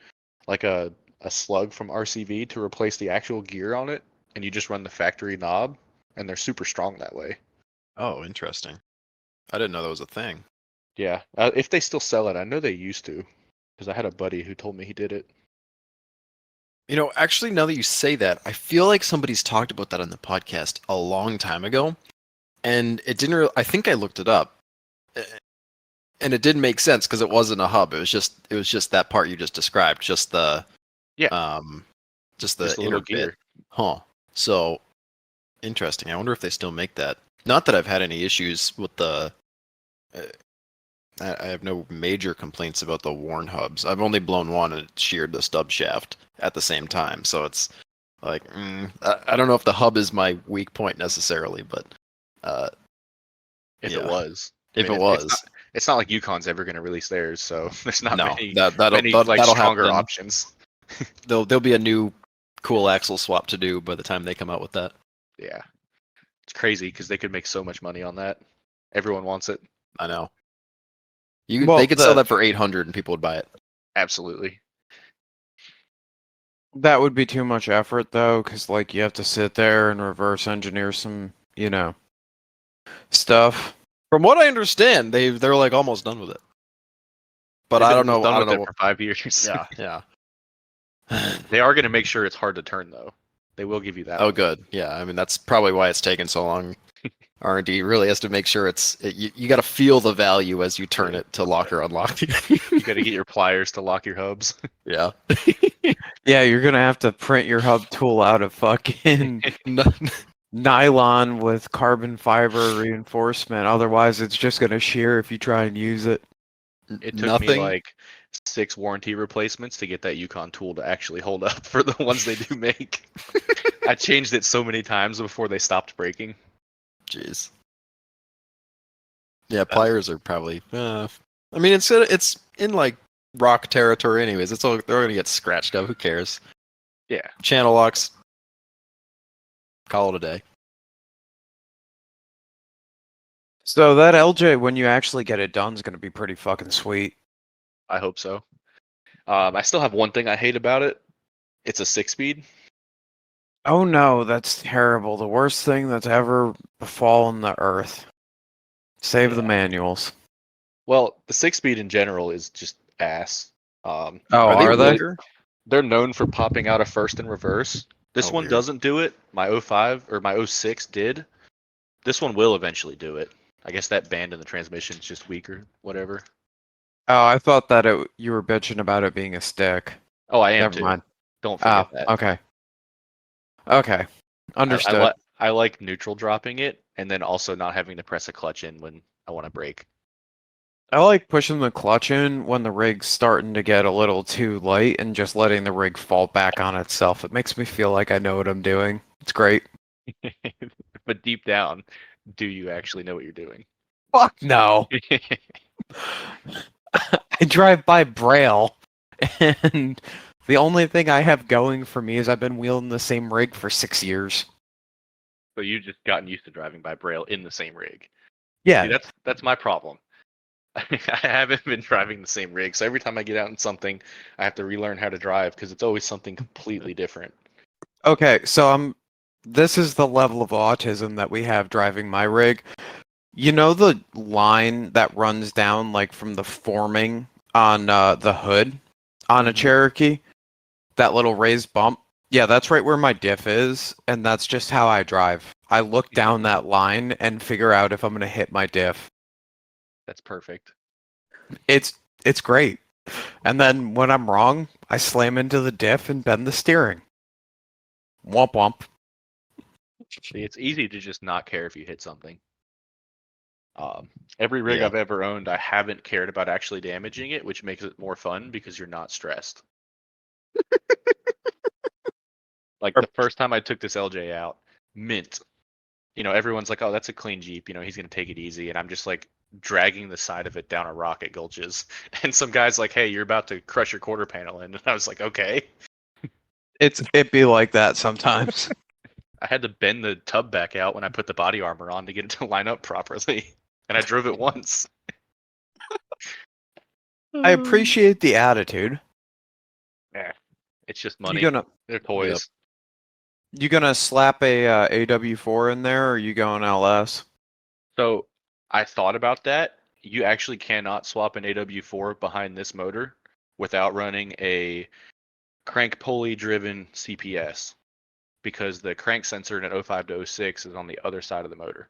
like a slug from RCV to replace the actual gear on it, and you just run the factory knob, and they're super strong that way. Oh, interesting. I didn't know that was a thing. Yeah. If they still sell it, I know they used to, because I had a buddy who told me he did it. Actually, now that you say that, I feel like somebody's talked about that on the podcast a long time ago, and it didn't. I think I looked it up, and it didn't make sense because it wasn't a hub. It was just that part you just described, just the just the inner bit. Huh. So interesting. I wonder if they still make that. Not that I've had any issues with the. I have no major complaints about the worn hubs. I've only blown one and it sheared the stub shaft at the same time. So it's like, I don't know if the hub is my weak point necessarily, but If it was. It's not like Yukon's ever going to release theirs, so there's not many stronger options. There'll be a new cool axle swap to do by the time they come out with that. Yeah. It's crazy because they could make so much money on that. Everyone wants it. I know. They could sell that for 800 and people would buy it. Absolutely. That would be too much effort though, because like you have to sit there and reverse engineer some, stuff. From what I understand, they're like almost done with it. But I don't know. I don't know for 5 years. Yeah. They are going to make sure it's hard to turn though. They will give you that. Oh, good. Yeah. I mean, that's probably why it's taken so long. R&D really has to make sure you got to feel the value as you turn it to lock or unlock. You got to get your pliers to lock your hubs. Yeah. Yeah, you're gonna have to print your hub tool out of fucking nylon with carbon fiber reinforcement. Otherwise, it's just gonna shear if you try and use it. It took me like 6 warranty replacements to get that Yukon tool to actually hold up for the ones they do make. I changed it so many times before they stopped breaking. Jeez. Yeah, pliers are probably. I mean, it's in like rock territory, anyways. They're gonna get scratched up. Who cares? Yeah. Channel locks. Call it a day. So that LJ, when you actually get it done, is going to be pretty fucking sweet. I hope so. I still have one thing I hate about it. It's a 6-speed. Oh no, that's terrible. The worst thing that's ever befallen the earth. Save the manuals. Well, the 6-speed in general is just ass. Oh, Are they? They're known for popping out a first and reverse. This one Weird. doesn't do it. My 05 or my 06 did. This one will eventually do it. I guess that band in the transmission is just weaker, whatever. Oh, I thought that you were bitching about it being a stick. Oh, I am Never too. mind. Don't forget that. Okay. Okay. Understood. I like neutral dropping it and then also not having to press a clutch in when I want to brake. I like pushing the clutch in when the rig's starting to get a little too light and just letting the rig fall back on itself. It makes me feel like I know what I'm doing. It's great. But deep down, do you actually know what you're doing? Fuck no. I drive by Braille, and the only thing I have going for me is I've been wheeling the same rig for 6 years. So you've just gotten used to driving by Braille in the same rig. Yeah. See, that's my problem. I haven't been driving the same rig, so every time I get out in something, I have to relearn how to drive because it's always something completely different. Okay, so this is the level of autism that we have driving my rig. You know the line that runs down like from the forming on the hood on a Cherokee? That little raised bump? Yeah, that's right where my diff is, and that's just how I drive. I look down that line and figure out if I'm going to hit my diff. That's perfect. It's great. And then when I'm wrong, I slam into the diff and bend the steering. Womp womp. See, it's easy to just not care if you hit something. Every rig I've ever owned, I haven't cared about actually damaging it, which makes it more fun because you're not stressed. Like the first time I took this LJ out, mint. Everyone's like, "Oh, that's a clean Jeep. He's gonna take it easy," and I'm just like dragging the side of it down a rock at Gulches, and some guy's like, "Hey, you're about to crush your quarter panel in," and I was like, "Okay." It be like that sometimes. I had to bend the tub back out when I put the body armor on to get it to line up properly, and I drove it once. I appreciate the attitude. Yeah, it's just money. They're toys. You gonna slap a AW4 in there, or are you going LS? So I thought about that. You actually cannot swap an AW4 behind this motor without running a crank pulley driven CPS because the crank sensor in an 05 to 06 is on the other side of the motor.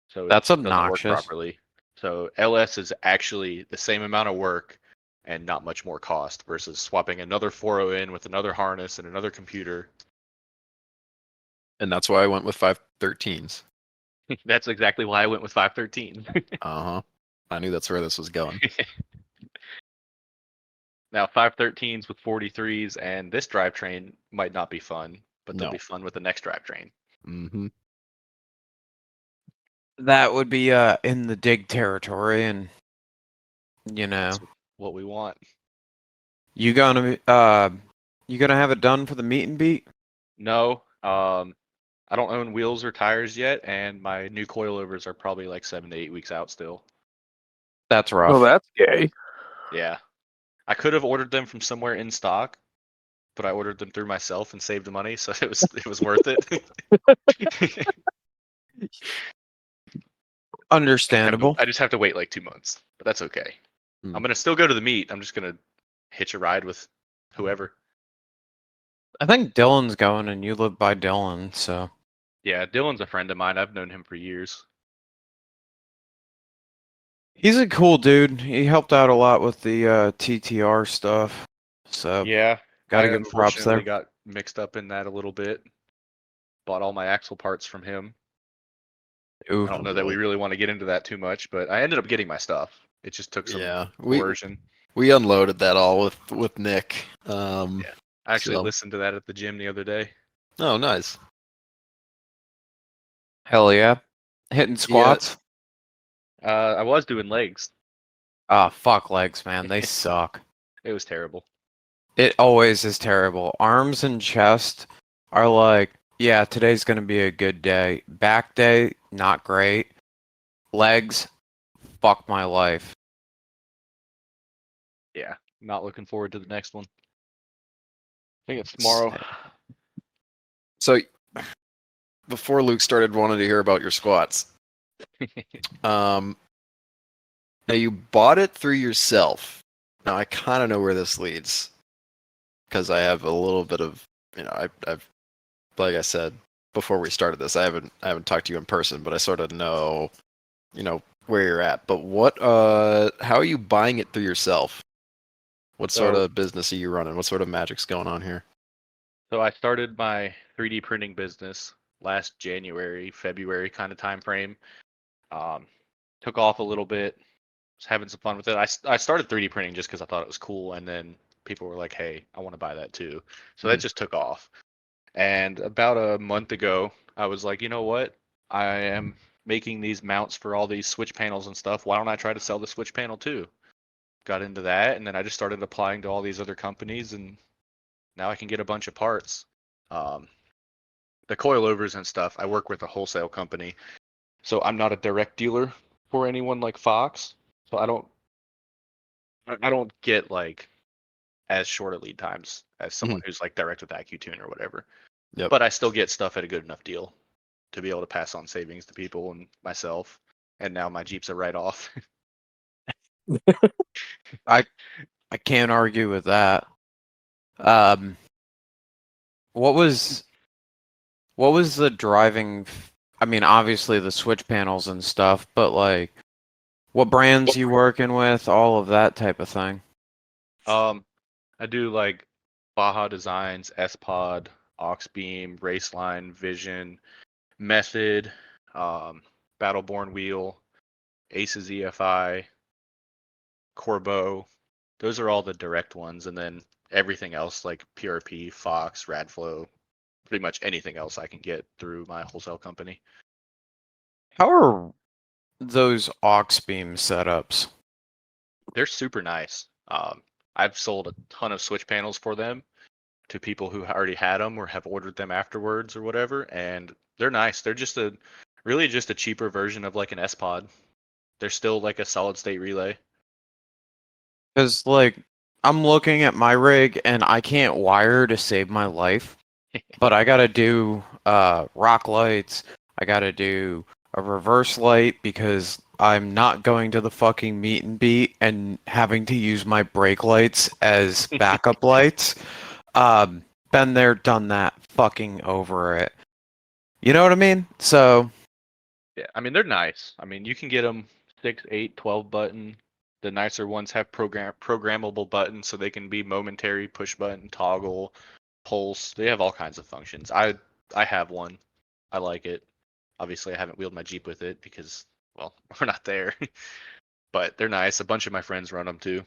So that's it doesn't obnoxious. work properly. So LS is actually the same amount of work and not much more cost versus swapping another 4.0 in with another harness and another computer. And that's why I went with 513s. That's exactly why I went with 513. I knew that's where this was going. Now 513s with 43s and this drivetrain might not be fun, but they'll be fun with the next drivetrain. Mm-hmm. That would be in the dig territory, and That's what we want. You gonna have it done for the meet and beat? No, I don't own wheels or tires yet, and my new coilovers are probably like 7 to 8 weeks out still. That's rough. Oh, that's gay. Yeah, I could have ordered them from somewhere in stock, but I ordered them through myself and saved the money, so it was worth it. Understandable. I just have to wait like 2 months, but that's okay. I'm gonna still go to the meet. I'm just gonna hitch a ride with whoever. I think Dylan's going, and you live by Dylan, so. Yeah, Dylan's a friend of mine. I've known him for years. He's a cool dude. He helped out a lot with the TTR stuff. So yeah, gotta give him props there. Got mixed up in that a little bit. Bought all my axle parts from him. Ooh, I don't know that we really want to get into that too much, but I ended up getting my stuff. It just took some coercion. We unloaded that all with Nick. I actually listened to that at the gym the other day. Oh, nice. Hell yeah. Hitting squats? I was doing legs. Ah, fuck legs, man. They suck. It was terrible. It always is terrible. Arms and chest are like, yeah, today's gonna be a good day. Back day, not great. Legs, fuck my life. Yeah, not looking forward to the next one. I think it's tomorrow. So, before Luke started wanting to hear about your squats, now you bought it through yourself. Now I kind of know where this leads because I have a little bit of, I've like I said before we started this, I haven't talked to you in person, but I sort of know, where you're at. But how are you buying it through yourself? What sort of business are you running? What sort of magic's going on here? So I started my 3D printing business last January, February kind of time frame. Took off a little bit. Was having some fun with it. I started 3D printing just because I thought it was cool, and then people were like, "Hey, I want to buy that too." So that just took off. And about a month ago, I was like, you know what? I am making these mounts for all these switch panels and stuff. Why don't I try to sell the switch panel too? Got into that, and then I just started applying to all these other companies, and now I can get a bunch of parts. Um, the coilovers and stuff, I work with a wholesale company, so I'm not a direct dealer for anyone like Fox. So I don't get like as short a lead times as someone who's like direct with AccuTune or whatever. Yep. But I still get stuff at a good enough deal to be able to pass on savings to people and myself. And now my Jeep's a write-off. I can't argue with that. What was the driving? I mean, obviously the switch panels and stuff, but like, what brands you working with? All of that type of thing. I do like Baja Designs, S-Pod, Auxbeam, Raceline, Vision, Method, Battleborn Wheel, Aces EFI, Corbeau. Those are all the direct ones, and then everything else like PRP, Fox, Radflow, pretty much anything else I can get through my wholesale company. How are those Auxbeam setups? They're super nice. I've sold a ton of switch panels for them to people who already had them or have ordered them afterwards or whatever, and they're nice. They're really just a cheaper version of like an S-Pod. They're still like a solid state relay. Because like, I'm looking at my rig and I can't wire to save my life, but I gotta do rock lights. I gotta do a reverse light because I'm not going to the fucking meet and beat and having to use my brake lights as backup lights. Been there, done that, fucking over it. You know what I mean? So Yeah, I mean they're nice. I mean you can get them 6, 8, 12 button. The nicer ones have programmable buttons so they can be momentary, push button, toggle, pulse. They have all kinds of functions. I have one. I like it. Obviously I haven't wheeled my Jeep with it because well, we're not there. But they're nice. A bunch of my friends run them too.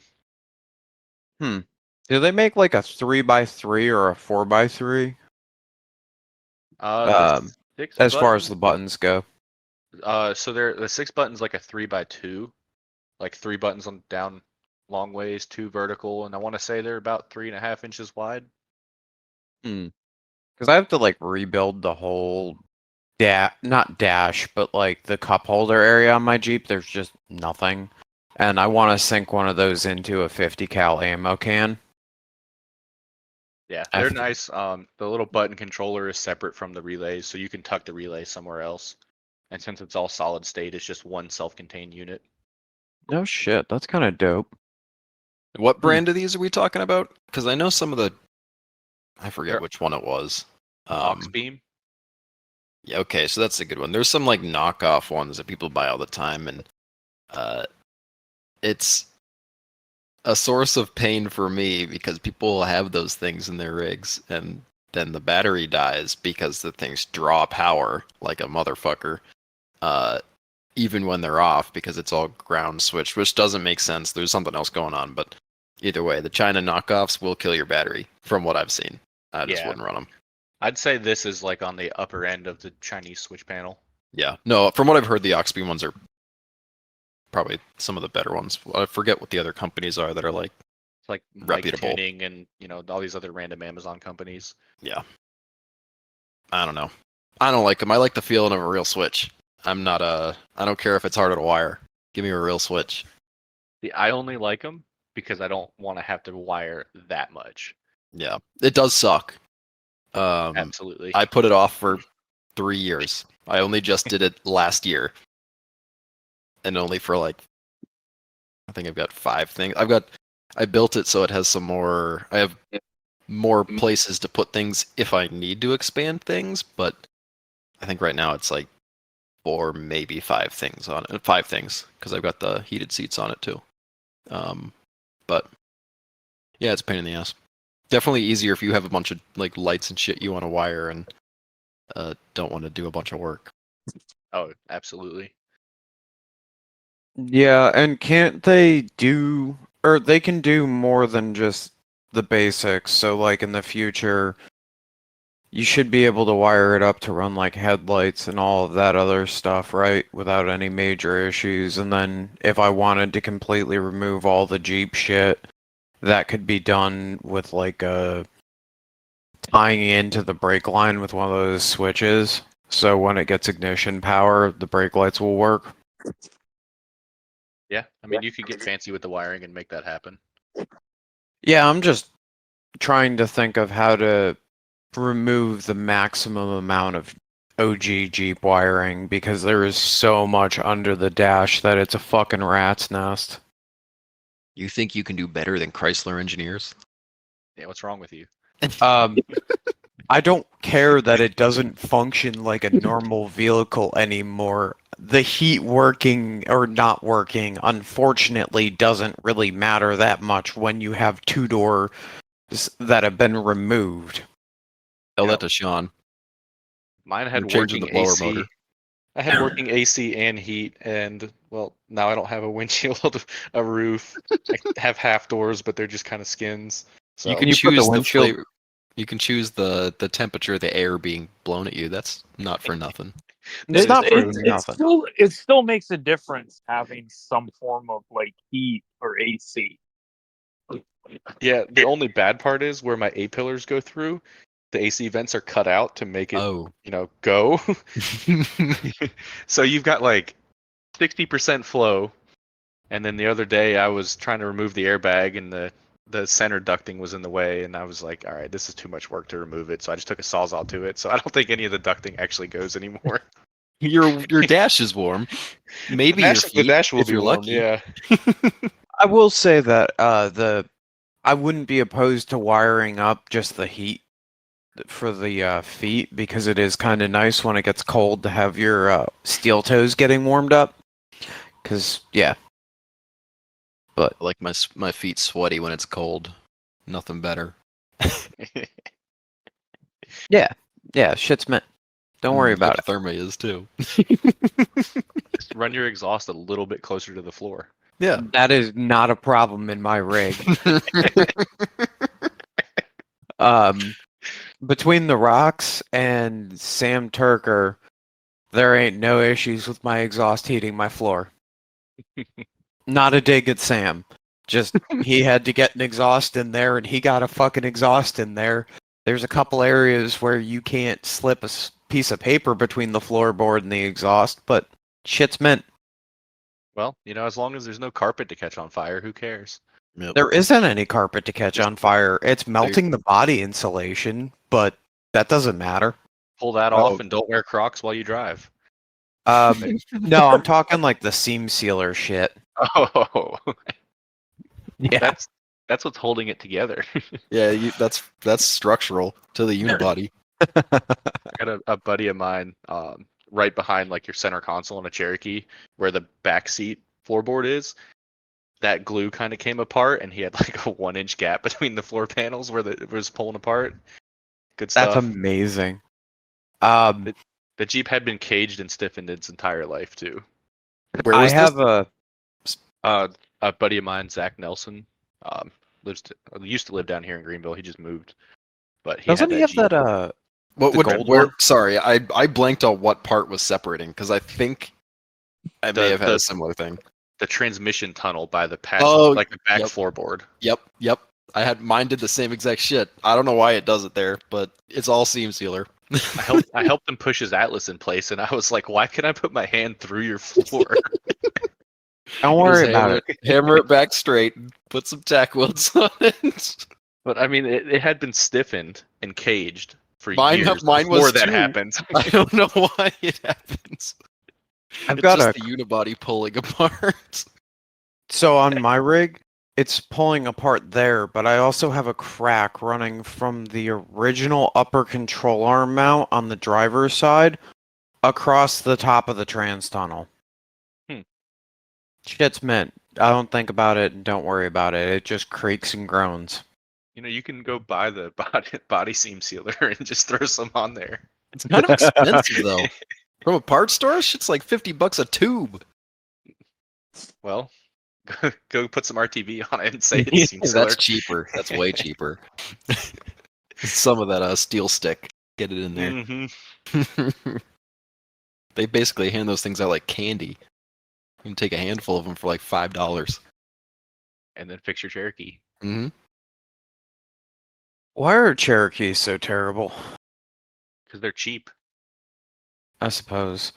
do they make like a 3x3 or a 4x3? The six As far as button. the buttons go. So the 6 button's like a 3x2, like 3 buttons on down long ways, 2 vertical, and I want to say they're about 3.5 inches wide. Because I have to like rebuild the whole not dash, but like the cup holder area on my Jeep. There's just nothing, and I want to sink one of those into a 50 cal ammo can. Yeah, they're nice. The little button controller is separate from the relays, so you can tuck the relay somewhere else. And since it's all solid state, it's just one self-contained unit. No shit, that's kind of dope. What brand of these are we talking about? Because I know some of the, I forget They're which one it was. Auxbeam. Yeah, okay, so that's a good one. There's some like knockoff ones that people buy all the time, and it's a source of pain for me because people have those things in their rigs, and then the battery dies because the things draw power like a motherfucker, even when they're off because it's all ground switched, which doesn't make sense. There's something else going on, but either way, the China knockoffs will kill your battery from what I've seen. I just wouldn't run them. I'd say this is like on the upper end of the Chinese switch panel. Yeah. No, from what I've heard, the Oxbeam ones are probably some of the better ones. I forget what the other companies are that are like It's like mic reputable. tuning and all these other random Amazon companies. Yeah. I don't know. I don't like them. I like the feeling of a real Switch. I don't care if it's harder to wire. Give me a real Switch. See, I only like them because I don't want to have to wire that much. Yeah. It does suck. Absolutely. I put it off for 3 years. I only just did it last year. And only for like, I think I've got 5 things. I built it so it has some more, I have more places to put things if I need to expand things, but I think right now it's like 4, maybe 5 things on it. 5 things, because I've got the heated seats on it too. But yeah, it's a pain in the ass. Definitely easier if you have a bunch of like lights and shit you want to wire and don't want to do a bunch of work. Oh, absolutely. Yeah, and can't they do, or they can do more than just the basics. So like in the future, you should be able to wire it up to run like headlights and all of that other stuff, right? Without any major issues. And then if I wanted to completely remove all the Jeep shit, that could be done with like tying into the brake line with one of those switches. So when it gets ignition power, the brake lights will work. Yeah, I mean, you could get fancy with the wiring and make that happen. Yeah, I'm just trying to think of how to remove the maximum amount of OG Jeep wiring because there is so much under the dash that it's a fucking rat's nest. You think you can do better than Chrysler engineers? Yeah, what's wrong with you? I don't care that it doesn't function like a normal vehicle anymore. The heat working or not working, unfortunately, doesn't really matter that much when you have 2-door that have been removed. Tell that to Sean. Mine had You're changing working the blower AC. motor. I had working AC and heat, and well, now I don't have a windshield, a roof. I have half doors, but they're just kind of skins. So You can you put the choose the windshield- flavor. You can choose the temperature of the air being blown at you. That's not for nothing. It's not for It nothing. still makes a difference having some form of like heat or AC. yeah, the only bad part is where my A pillars go through. The AC vents are cut out to make it, Oh. go. So you've got like 60% flow, and then the other day I was trying to remove the airbag and the center ducting was in the way, and I was like, all right, this is too much work to remove it. So I just took a Sawzall to it. So I don't think any of the ducting actually goes anymore. Your dash is warm. Maybe your feet, the dash will if be you're warm, lucky. yeah. I will say that I wouldn't be opposed to wiring up just the heat for the feet because it is kind of nice when it gets cold to have your steel toes getting warmed up. Because yeah, I like my feet sweaty when it's cold. Nothing better. yeah, shit's meant. Don't worry about it. Hypothermia is too. Just run your exhaust a little bit closer to the floor. Yeah. That is not a problem in my rig. Between the rocks and Sam Turker, there ain't no issues with my exhaust heating my floor. Not a dig at Sam. Just he had to get an exhaust in there and he got a fucking exhaust in there. There's a couple areas where you can't slip a piece of paper between the floorboard and the exhaust, but shit's meant. Well, as long as there's no carpet to catch on fire, who cares? Yep. There isn't any carpet to catch on fire. It's melting the body insulation, but that doesn't matter. Pull that off and don't wear Crocs while you drive. No, I'm talking like the seam sealer shit. Oh, Yeah. That's what's holding it together. Yeah, that's structural to the unibody. I got a buddy of mine, right behind like your center console on a Cherokee, where the back seat floorboard is. That glue kind of came apart, and he had like a 1-inch gap between the floor panels where it was pulling apart. Good stuff. That's amazing. The Jeep had been caged and stiffened its entire life too. Where was this? A buddy of mine, Zach Nelson, used to live down here in Greenville. He just moved, but Doesn't he have Jeep. that What The gold where? one? Sorry, I blanked on what part was separating because I think I may have had The a similar thing. the transmission tunnel by the Oh, like the back yep. floorboard. Yep. Mine did the same exact shit. I don't know why it does it there, but it's all seam sealer. I helped him push his Atlas in place, and I was like, "Why can I put my hand through your floor?" Don't Just worry about it. Hammer it back straight and put some tack welds on it. But I mean, it had been stiffened and caged for Mine years was before that too. happened. I don't know why it happens. I've It's got just a the unibody pulling apart. So on my rig, it's pulling apart there, but I also have a crack running from the original upper control arm mount on the driver's side across the top of the trans tunnel. Hmm. Shit's mint. I don't think about it and don't worry about it. It just creaks and groans. You know, you can go buy the body seam sealer and just throw some on there. It's kind of expensive though. From a parts store, shit's like $50 a tube. Well, go put some RTV on it and say it's seam sealer. That's cheaper. That's way cheaper. Some of that steel stick. Get it in there. Mm-hmm. They basically hand those things out like candy. You can take a handful of them for like $5. And then fix your Cherokee. Mm-hmm. Why are Cherokees so terrible? Because they're cheap. I suppose.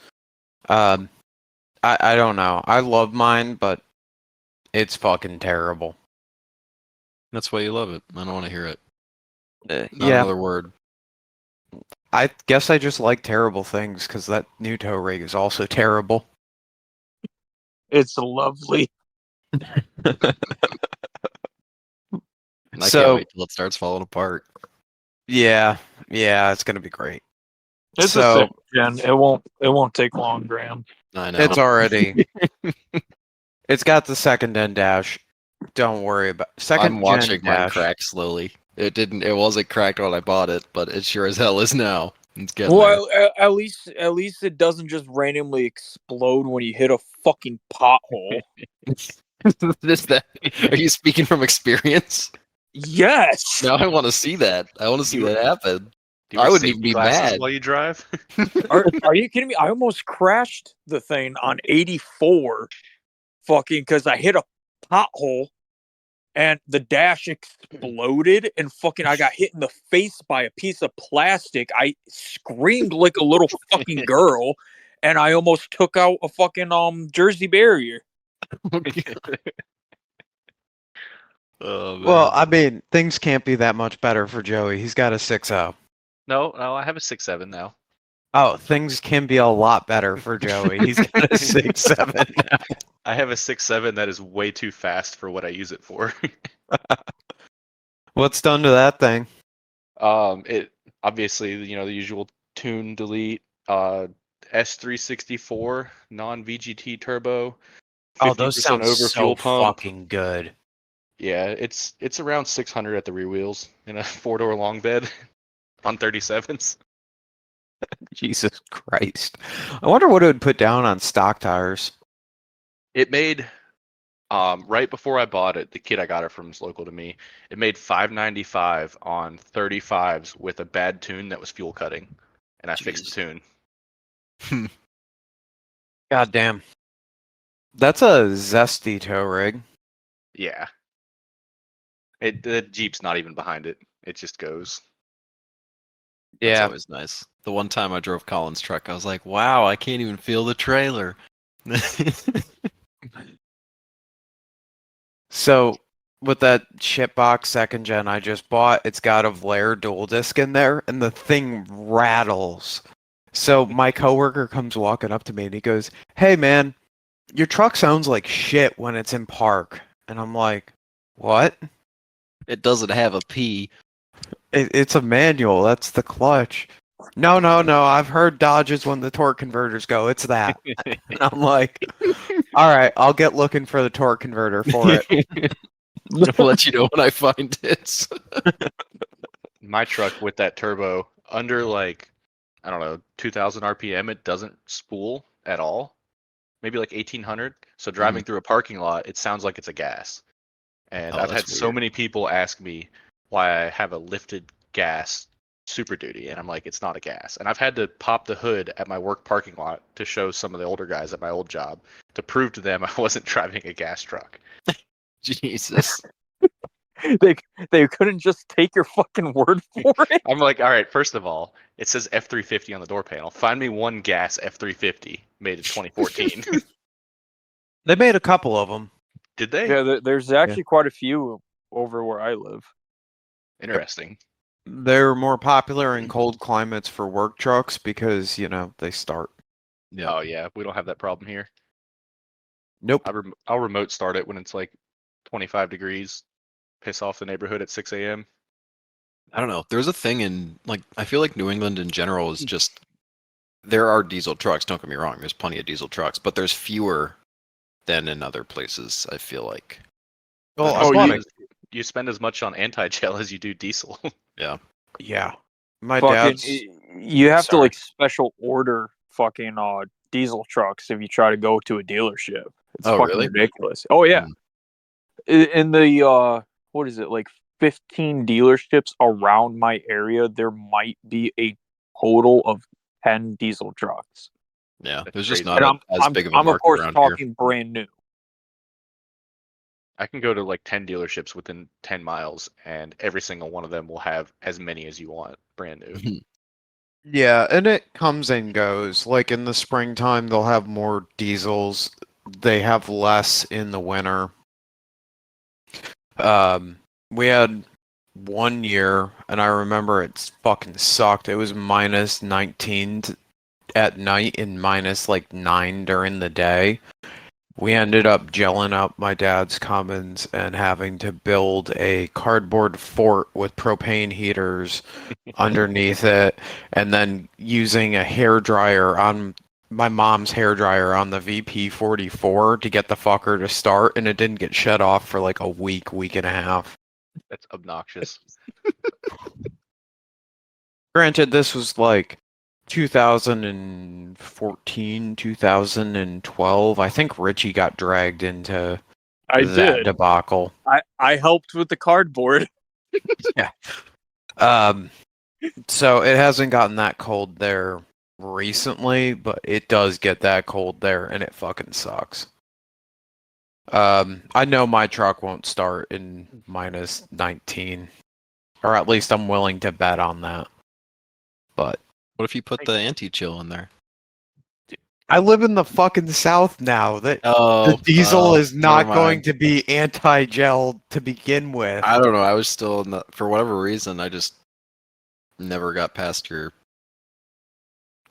I don't know. I love mine, but it's fucking terrible. That's why you love it. I don't want to hear it. Not Yeah, another word. I guess I just like terrible things because that new tow rig is also terrible. It's lovely. I So- can't wait till it starts falling apart. Yeah, it's gonna be great. It's So- a second gen. It won't take long, Graham. I know. It's already. It's got the second gen dash. Don't worry about second I'm watching gen mine dash. crack slowly. It wasn't cracked when I bought it, but it sure as hell is now. It's getting Well, at least it doesn't just randomly explode when you hit a fucking pothole. there. Are you speaking from experience? Yes. No, I want to see that. I want to see that happen. Do you I wear wouldn't safety even be glasses mad. while you drive. Are you kidding me? I almost crashed the thing on 84 fucking because I hit a pothole and the dash exploded and fucking I got hit in the face by a piece of plastic. I screamed like a little fucking girl and I almost took out a fucking Jersey barrier. Oh, man. Well, I mean, things can't be that much better for Joey. He's got a 6.0. No, I have a 6.7 now. Oh, things can be a lot better for Joey. He's got a 6.7 now. I have a 6.7 that is way too fast for what I use it for. What's done to that thing? It obviously, the usual tune delete, S364 non-VGT turbo, 50% Oh, those sound over so fuel pump. fucking good. Yeah, it's around 600 at the rear wheels in a 4-door long bed on 37s. Jesus Christ. I wonder what it would put down on stock tires. It made right before I bought it, the kid I got it from is local to me. It made 595 on 35s with a bad tune that was fuel cutting, and I fixed the Jeez. tune. God damn. That's a zesty tow rig. Yeah. The Jeep's not even behind it. It just goes. That's Yeah. always nice. The one time I drove Colin's truck, I was like, wow, I can't even feel the trailer. So with that shitbox second gen I just bought, it's got a Vlair dual disc in there, and the thing rattles. So my coworker comes walking up to me and he goes, "Hey man, your truck sounds like shit when it's in park." And I'm like, "What?" It doesn't have a P. It's a manual. That's the clutch. No. I've heard Dodges when the torque converters go. It's that. And I'm like, all right, I'll get looking for the torque converter for it. I'll let you know when I find it. My truck with that turbo under like, I don't know, 2000 RPM, it doesn't spool at all. Maybe like 1800. So driving through a parking lot, it sounds like it's a gas. And Oh, I've had that's so weird. many people ask me why I have a lifted gas Super Duty, and I'm like, it's not a gas. And I've had to pop the hood at my work parking lot to show some of the older guys at my old job to prove to them I wasn't driving a gas truck. Jesus. They couldn't just take your fucking word for it. I'm like, all right, first of all, it says F350 on the door panel. Find me one gas F350 made in 2014. They made a couple of them. Did they? Yeah, there's actually quite a few over where I live. Interesting. They're more popular in cold climates for work trucks because, they start. Yeah. Oh yeah, we don't have that problem here. Nope. I'll remote start it when it's like 25 degrees. Piss off the neighborhood at 6 a.m. I don't know. There's a thing in I feel like New England in general is just there are diesel trucks. Don't get me wrong. There's plenty of diesel trucks, but there's fewer than in other places. I feel like. Well, you spend as much on anti-gel as you do diesel. yeah. My Fucking, dad's. you have to Sorry. special order fucking diesel trucks if you try to go to a dealership. It's Oh, fucking really? ridiculous. Oh yeah. In the what is it, like 15 dealerships around my area, there might be a total of 10 diesel trucks. Yeah, That's there's just crazy. not And as big of a I'm of market course around here. talking brand new. I can go to like 10 dealerships within 10 miles, and every single one of them will have as many as you want, brand new. Yeah, and it comes and goes. Like in the springtime, they'll have more diesels. They have less in the winter. We had 1 year, and I remember it fucking sucked. It was minus 19 at night and minus like 9 during the day. We ended up gelling up my dad's commons and having to build a cardboard fort with propane heaters underneath it, and then using a hairdryer on my mom's hairdryer on the VP44 to get the fucker to start, and it didn't get shut off for like a week and a half. That's obnoxious. Granted, this was like 2014, 2012. I think Richie got dragged into I that did. debacle. I helped with the cardboard. So it hasn't gotten that cold there recently, but it does get that cold there, and it fucking sucks. I know my truck won't start in minus 19, or at least I'm willing to bet on that. But What if you put the anti-chill in there? I live in the fucking South now. The diesel is not never going mind. to be anti-gel to begin with. I don't know. I was still in for whatever reason. I just never got past your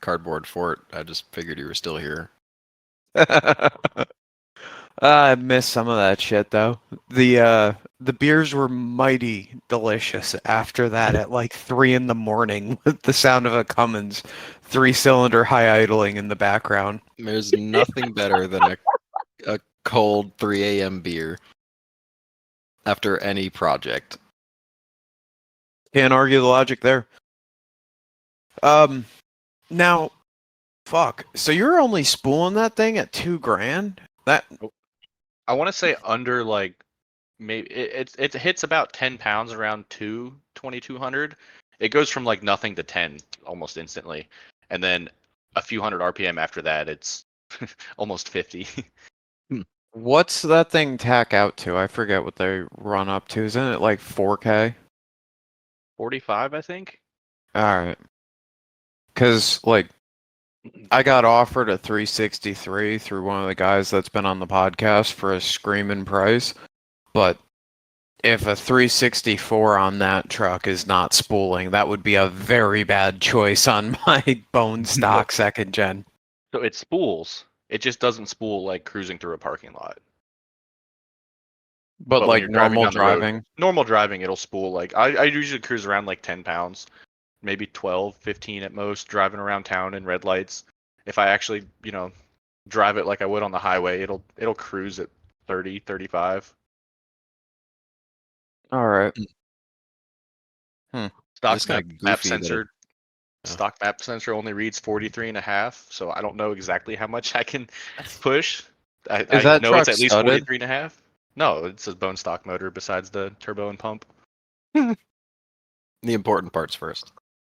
cardboard fort. I just figured you were still here. I miss some of that shit though. The beers were mighty delicious after that at like 3 a.m. with the sound of a Cummins 3-cylinder high idling in the background. There's nothing better than a cold 3 a.m. beer after any project. Can't argue the logic there. Now, fuck. So you're only spooling that thing at $2,000? That I want to say under like maybe it hits about 10 pounds around 2,200. It goes from like nothing to 10 almost instantly, and then a few hundred RPM after that, it's almost 50. What's that thing tack out to? I forget what they run up to. Isn't it like 4K? 45, I think. Alright. Because, like, I got offered a 363 through one of the guys that's been on the podcast for a screaming price, but if a 364 on that truck is not spooling, that would be a very bad choice on my bone stock second gen. So it spools. It just doesn't spool like cruising through a parking lot. But when like you're driving normal down the road- driving. Normal driving, it'll spool. Like I usually cruise around like 10 pounds, maybe 12, 15 at most, driving around town in red lights. If I actually, drive it like I would on the highway, it'll cruise at 30, 35. Alright. Stock It's kinda map goofy that sensor. yeah. Stock map sensor only reads 43.5, so I don't know exactly how much I can push. I that know it's truck at least studded? 43.5. No, it's a bone stock motor besides the turbo and pump. The important parts first.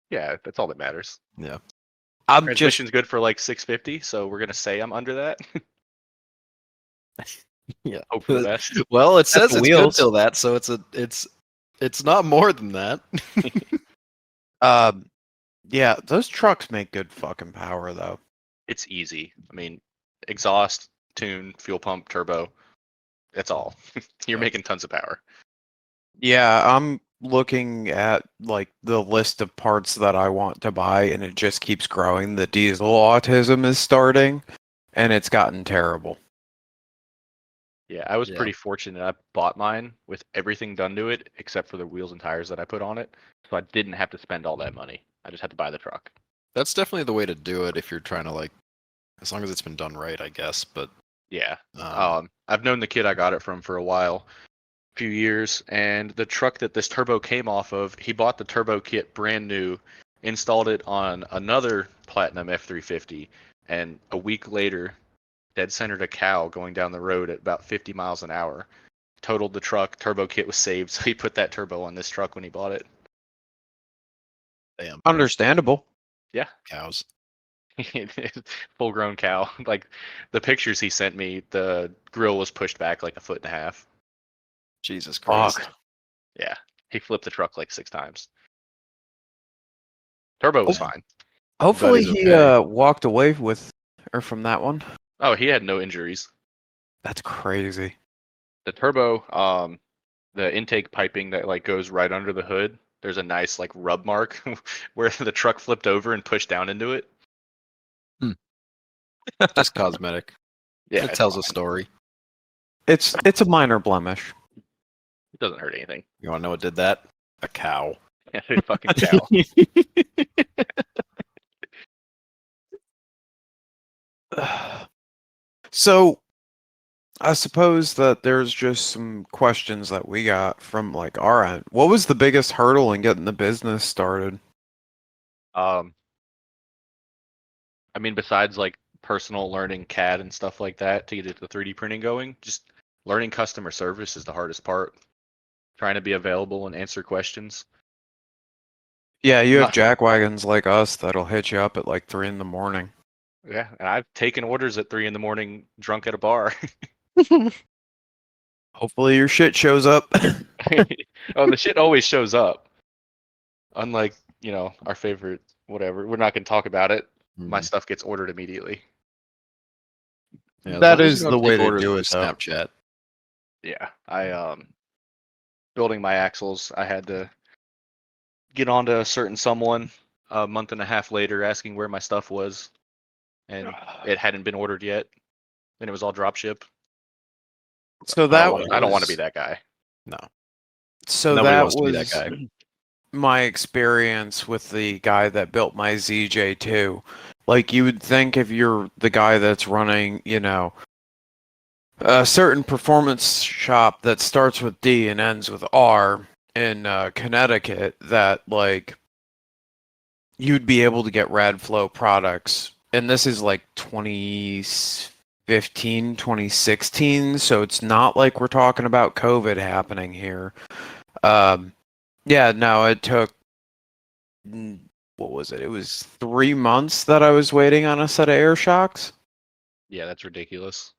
Yeah, that's all that matters. Yeah. I'm just Transmission's good for like 650, so we're gonna say I'm under that. Yeah. Hope for the best. Well, it says the it's good wheels. till that, so it's not more than that. yeah, those trucks make good fucking power though. It's easy. I mean, exhaust, tune, fuel pump, turbo. That's all. You're Yeah. making tons of power. Yeah, I'm looking at like the list of parts that I want to buy and it just keeps growing. The diesel autism is starting and it's gotten terrible. Yeah, I was Yeah. pretty fortunate. I bought mine with everything done to it except for the wheels and tires that I put on it, so I didn't have to spend all that money. I just had to buy the truck. That's definitely the way to do it if you're trying to like, as long as it's been done right, I guess. But Yeah. um, I've known the kid I got it from for a while, few years, and the truck that this turbo came off of, he bought the turbo kit brand new, installed it on another Platinum F350, and a week later, dead centered a cow going down the road at about 50 miles an hour. Totaled the truck, turbo kit was saved, so he put that turbo on this truck when he bought it. damn Understandable. Yeah. cows. Full grown cow. Like the pictures he sent me, the grill was pushed back like a foot and a half. Jesus Christ. Fuck. Yeah. He flipped the truck like 6 times. Turbo was Yeah. fine. Hopefully he's he okay. walked away with or from that one. Oh, he had no injuries. That's crazy. The turbo, the intake piping that like goes right under the hood, there's a nice like rub mark where the truck flipped over and pushed down into it. Just cosmetic. Yeah, It it's tells a fine. story. It's a minor blemish. It doesn't hurt anything. You want to know what did that? A cow. Yeah, a fucking cow. So I suppose that there's just some questions that we got from like our end. What was the biggest hurdle in getting the business started? Um, I mean, besides like personal learning CAD and stuff like that to get the 3D printing going, just learning customer service is the hardest part. Trying to be available and answer questions. Yeah, you have Not, jackwagons like us that'll hit you up at like 3 in the morning. yeah, and I've taken orders at 3 in the morning drunk at a bar. Hopefully your shit shows up. Oh, the shit always shows up. Unlike, our favorite whatever. We're not gonna talk about it. My Mhm. stuff gets ordered immediately. Yeah, as That long as is you the don't way take to orders do through it, though. Snapchat. Yeah. Building my axles, I had to get onto a certain someone a month and a half later asking where my stuff was, and it hadn't been ordered yet, and it was all drop ship. So I that don't want to be was that guy. No. so Nobody that wants to be that was guy. my experience with the guy that built my ZJ2. Like you would think if you're the guy that's running, a certain performance shop that starts with D and ends with R in Connecticut, that like you'd be able to get Radflow products. And this is like 2015, 2016, so it's not like we're talking about COVID happening here. Yeah, no, it took what was it? It was 3 months that I was waiting on a set of air shocks. Yeah, that's ridiculous.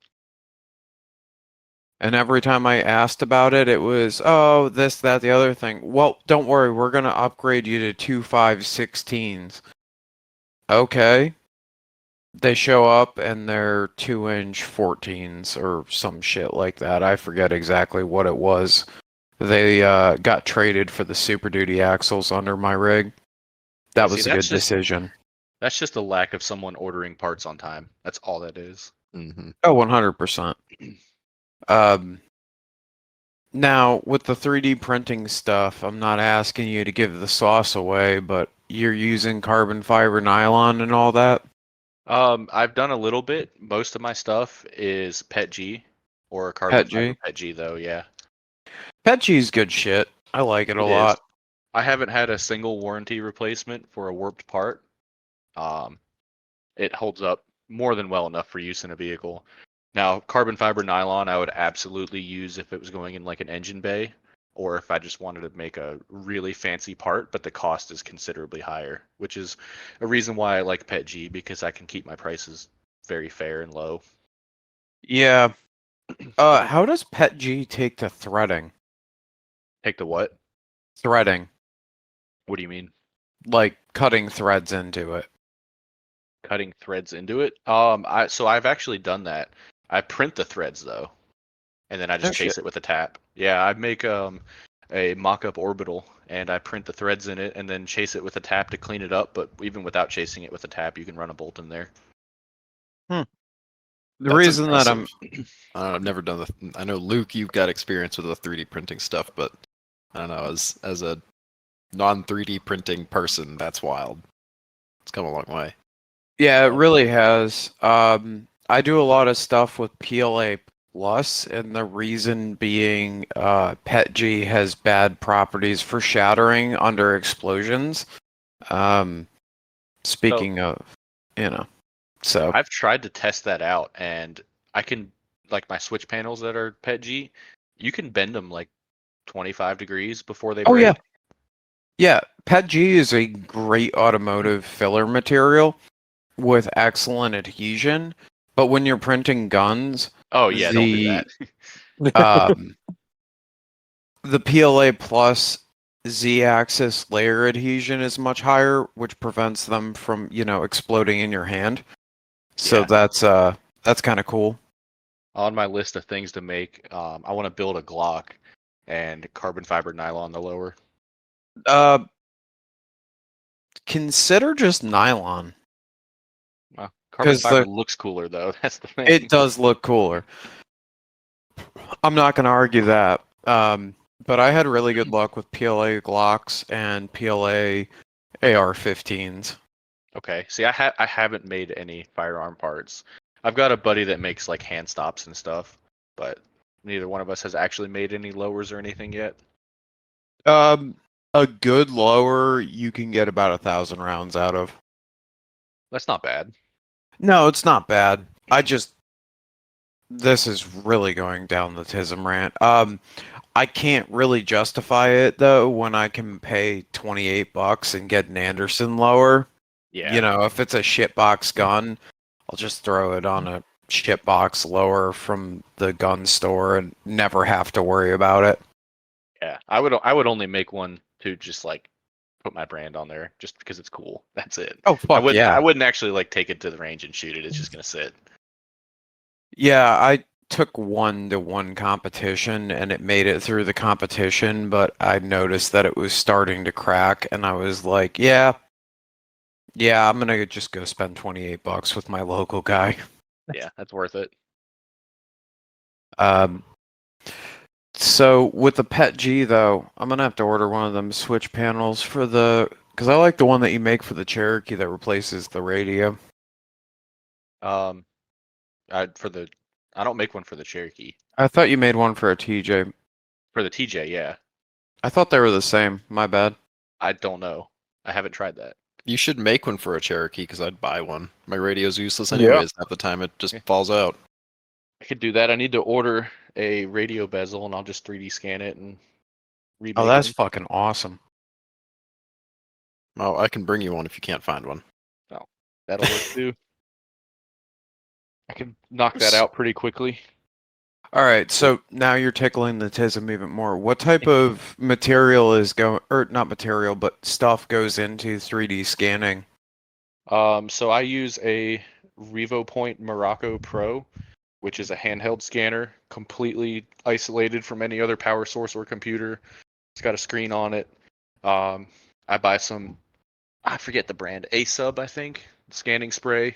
And every time I asked about it, it was, oh, this, that, the other thing. Well, don't worry, we're going to upgrade you to 2.5/16s. Okay. They show up and they're 2-inch 14s or some shit like that. I forget exactly what it was. They got traded for the Super Duty axles under my rig. That See, was a good decision. That's just a lack of someone ordering parts on time. That's all that is. Mm-hmm. Oh, 100%. Now, with the 3D printing stuff, I'm not asking you to give the sauce away, but you're using carbon fiber nylon and all that? I've done a little bit. Most of my stuff is PETG or carbon fiber PETG? PETG though, yeah. PETG's good shit. I like it a It is. lot. I haven't had a single warranty replacement for a warped part. It holds up more than well enough for use in a vehicle. Now, carbon fiber nylon I would absolutely use if it was going in like an engine bay or if I just wanted to make a really fancy part, but the cost is considerably higher, which is a reason why I like PETG, because I can keep my prices very fair and low. Yeah. How does PETG take to threading? Take the what? Threading, What do you mean? like cutting threads into it. Cutting threads into it? So I've actually done that. I print the threads though, and then I just No chase shit. it with a tap. Yeah, I make a mock-up orbital, and I print the threads in it, and then chase it with a tap to clean it up. But even without chasing it with a tap, you can run a bolt in there. The That's reason that I'm impressive. I've never done the. I know Luke, you've got experience with the 3D printing stuff, but I don't know. As a non 3D printing person, that's wild. It's come a long way. Yeah, it really has. I do a lot of stuff with PLA Plus, and the reason being, PETG has bad properties for shattering under explosions. Speaking of, so I've tried to test that out, and I can, like, my switch panels that are PETG, you can bend them like 25 degrees before they oh yeah, break. yeah, PETG is a great automotive filler material with excellent adhesion, but when you're printing guns, Oh yeah, don't do the that. um, the PLA Plus Z-axis layer adhesion is much higher, which prevents them from, exploding in your hand. So Yeah. that's kind of cool. On my list of things to make, I want to build a Glock and carbon fiber nylon the lower. Uh, Consider just nylon. Well, carbon 'Cause fiber looks cooler though. That's the thing. it does look cooler. I'm not going to argue that. But I had really good luck with PLA Glocks and PLA AR-15s. Okay. See, I haven't made any firearm parts. I've got a buddy that makes like hand stops and stuff, but neither one of us has actually made any lowers or anything yet. A good lower you can get about 1,000 rounds out of. That's not bad. No, it's not bad. This is really going down the Tism rant. I can't really justify it though when I can pay $28 and get an Anderson lower. Yeah. If it's a shitbox gun, I'll just throw it on a shitbox lower from the gun store and never have to worry about it. Yeah. I would only make one to just like put my brand on there just because it's cool. That's it. Oh fuck yeah. I wouldn't actually like take it to the range and shoot it. It's just gonna sit. Yeah, I took 1-to-1 competition and it made it through the competition, but I noticed that it was starting to crack and I was like, yeah, I'm gonna just go spend $28 with my local guy. Yeah, that's worth it. So with the PETG though, I'm gonna have to order one of them switch panels because I like the one that you make for the Cherokee that replaces the radio. I don't make one for the Cherokee. I thought you made one for a TJ. For the TJ, yeah. I thought they were the same. My bad. I don't know. I haven't tried that. You should make one for a Cherokee because I'd buy one. My radio's useless Yeah. anyways. Half the time it just falls out. I could do that. I need to order a radio bezel, and I'll just 3D scan it and remake Oh, that's them. fucking awesome. Oh, I can bring you one if you can't find one. Oh, that'll work too. I can knock that out pretty quickly. All right, so now you're tickling the tism even more. What type of material is going, or not material, but stuff goes into 3D scanning? So I use a RevoPoint Morocco Pro, which is a handheld scanner, completely isolated from any other power source or computer. It's got a screen on it. I buy some, I forget the brand, A-Sub, I think, scanning spray.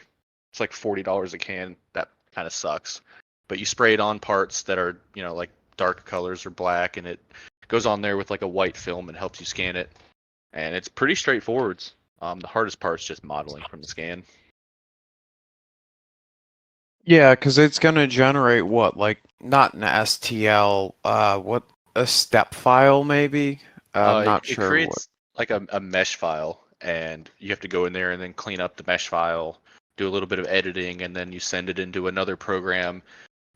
It's like $40 a can. That kind of sucks. But you spray it on parts that are, like dark colors or black, and it goes on there with like a white film and helps you scan it. And it's pretty straightforward. The hardest part is just modeling from the scan. Yeah, because it's gonna generate what, like not an STL, what a step file maybe? I'm not It sure creates like a mesh file, and you have to go in there and then clean up the mesh file, do a little bit of editing, and then you send it into another program,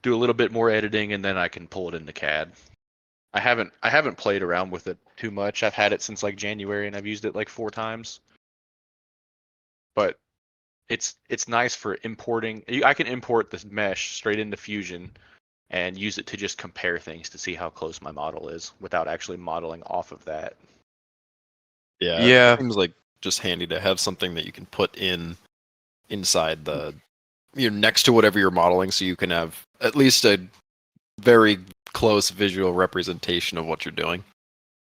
do a little bit more editing, and then I can pull it into CAD. I haven't played around with it too much. I've had it since like January, and I've used it like 4 times. But it's nice for importing. I can import this mesh straight into Fusion and use it to just compare things to see how close my model is without actually modeling off of that. Yeah. It seems like just handy to have something that you can put inside the next to whatever you're modeling, so you can have at least a very close visual representation of what you're doing.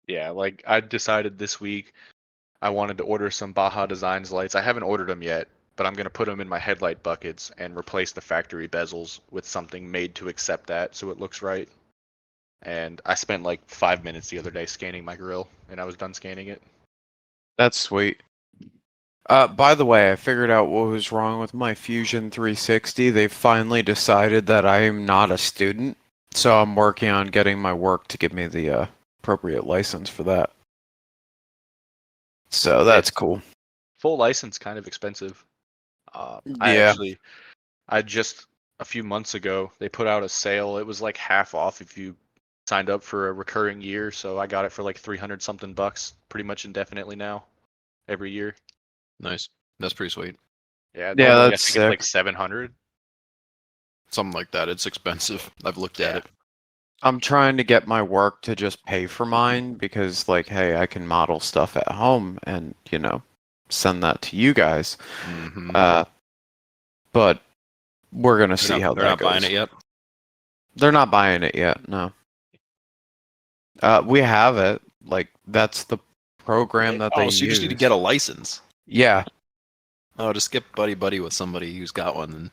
Yeah, like I decided this week I wanted to order some Baja Designs lights. I haven't ordered them yet, but I'm gonna put them in my headlight buckets and replace the factory bezels with something made to accept that, so it looks right. And I spent like 5 minutes the other day scanning my grill, and I was done scanning it. That's sweet. By the way, I figured out what was wrong with my Fusion 360. They finally decided that I am not a student, so I'm working on getting my work to give me the appropriate license for that. So that's cool. Full license kind of expensive. Yeah. I just a few months ago they put out a sale. It was like half off if you signed up for a recurring year. So I got it for like 300 something bucks, pretty much indefinitely now, every year. Nice. That's pretty sweet. Yeah, Yeah, normally that's I think it's like sick. 700. Something like that. It's expensive. I've looked at it. I'm trying to get my work to just pay for mine because, like, hey, I can model stuff at home and, send that to you guys. Mm-hmm. But we're gonna see how they're that not goes. buying it yet. They're not buying it yet, no. We have it. Like, that's the program that they so you use. just need to get a license. Yeah. Oh, just get buddy with somebody who's got one. And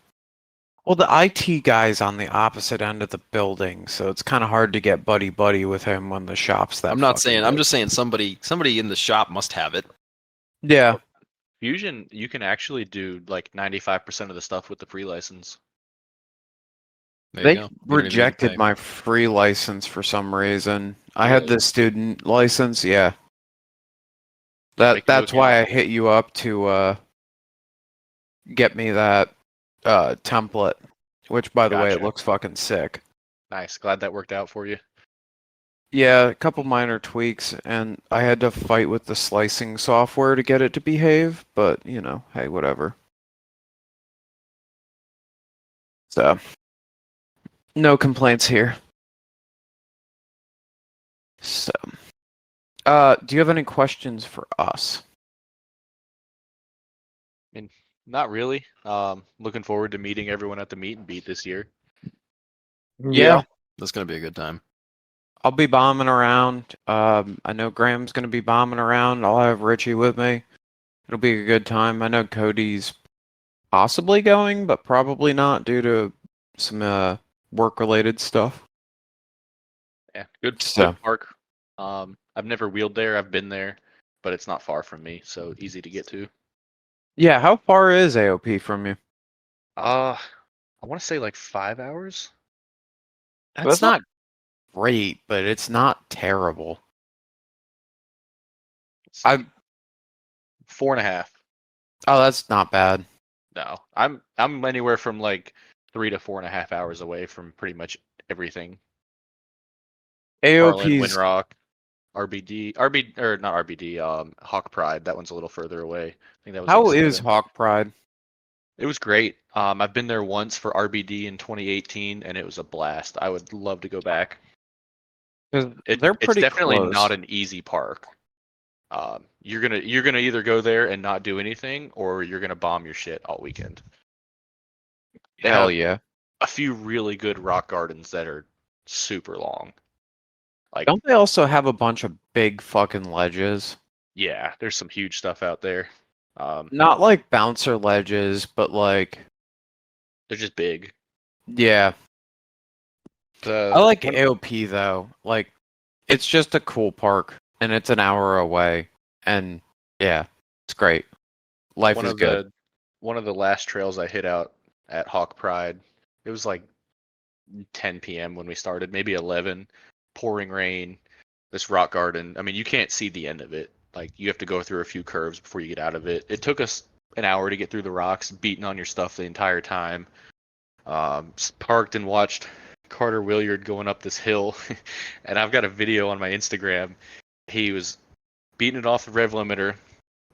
Well, the IT guy's on the opposite end of the building, so it's kind of hard to get buddy with him when the shop's that. I'm not saying. I'm just saying somebody in the shop must have it. Yeah. Fusion, you can actually do like 95% of the stuff with the free license. There you They go. You don't even need to rejected pay. my free license for some reason. I had the student license, yeah. That's why I hit you up to get me that template, which by the way, it looks fucking sick. Nice. Glad that worked out for you. Yeah, a couple minor tweaks, and I had to fight with the slicing software to get it to behave, but, hey, whatever. So, no complaints here. So, do you have any questions for us? I mean, not really. Looking forward to meeting everyone at the meet and beat this year. Yeah. That's gonna be a good time. I'll be bombing around. I know Graham's gonna be bombing around. I'll have Richie with me. It'll be a good time. I know Cody's possibly going, but probably not due to some work-related stuff. Yeah, good park. I've never wheeled there. I've been there, but it's not far from me, so easy to get to. Yeah, how far is AOP from you? I want to say like 5 hours. That's not great, but it's not terrible. I'm 4.5. Oh, that's not bad. No, I'm anywhere from like 3 to 4.5 hours away from pretty much everything. Harlan, AOP's Windrock, or not RBD. Hawk Pride. That one's a little further away. I think that was. How like is 7. Hawk Pride? It was great. I've been there once for RBD in 2018, and it was a blast. I would love to go back. Because they're pretty It's definitely close. not an easy park. You're gonna either go there and not do anything, or you're gonna bomb your shit all weekend. Hell yeah! A few really good rock gardens that are super long. Like, don't they also have a bunch of big fucking ledges? Yeah, there's some huge stuff out there. Not like bouncer ledges, but like they're just big. Yeah. I like AOP though. Like, it's just a cool park, and it's an hour away, and yeah, it's great. Life is good. One of the last trails I hit out at Hawk Pride, it was like 10 p.m. when we started, maybe 11. Pouring rain. This rock garden. I mean, you can't see the end of it. Like, you have to go through a few curves before you get out of it. It took us an hour to get through the rocks, beating on your stuff the entire time. Parked and watched Carter Williard going up this hill, and I've got a video on my Instagram. He was beating it off the rev limiter,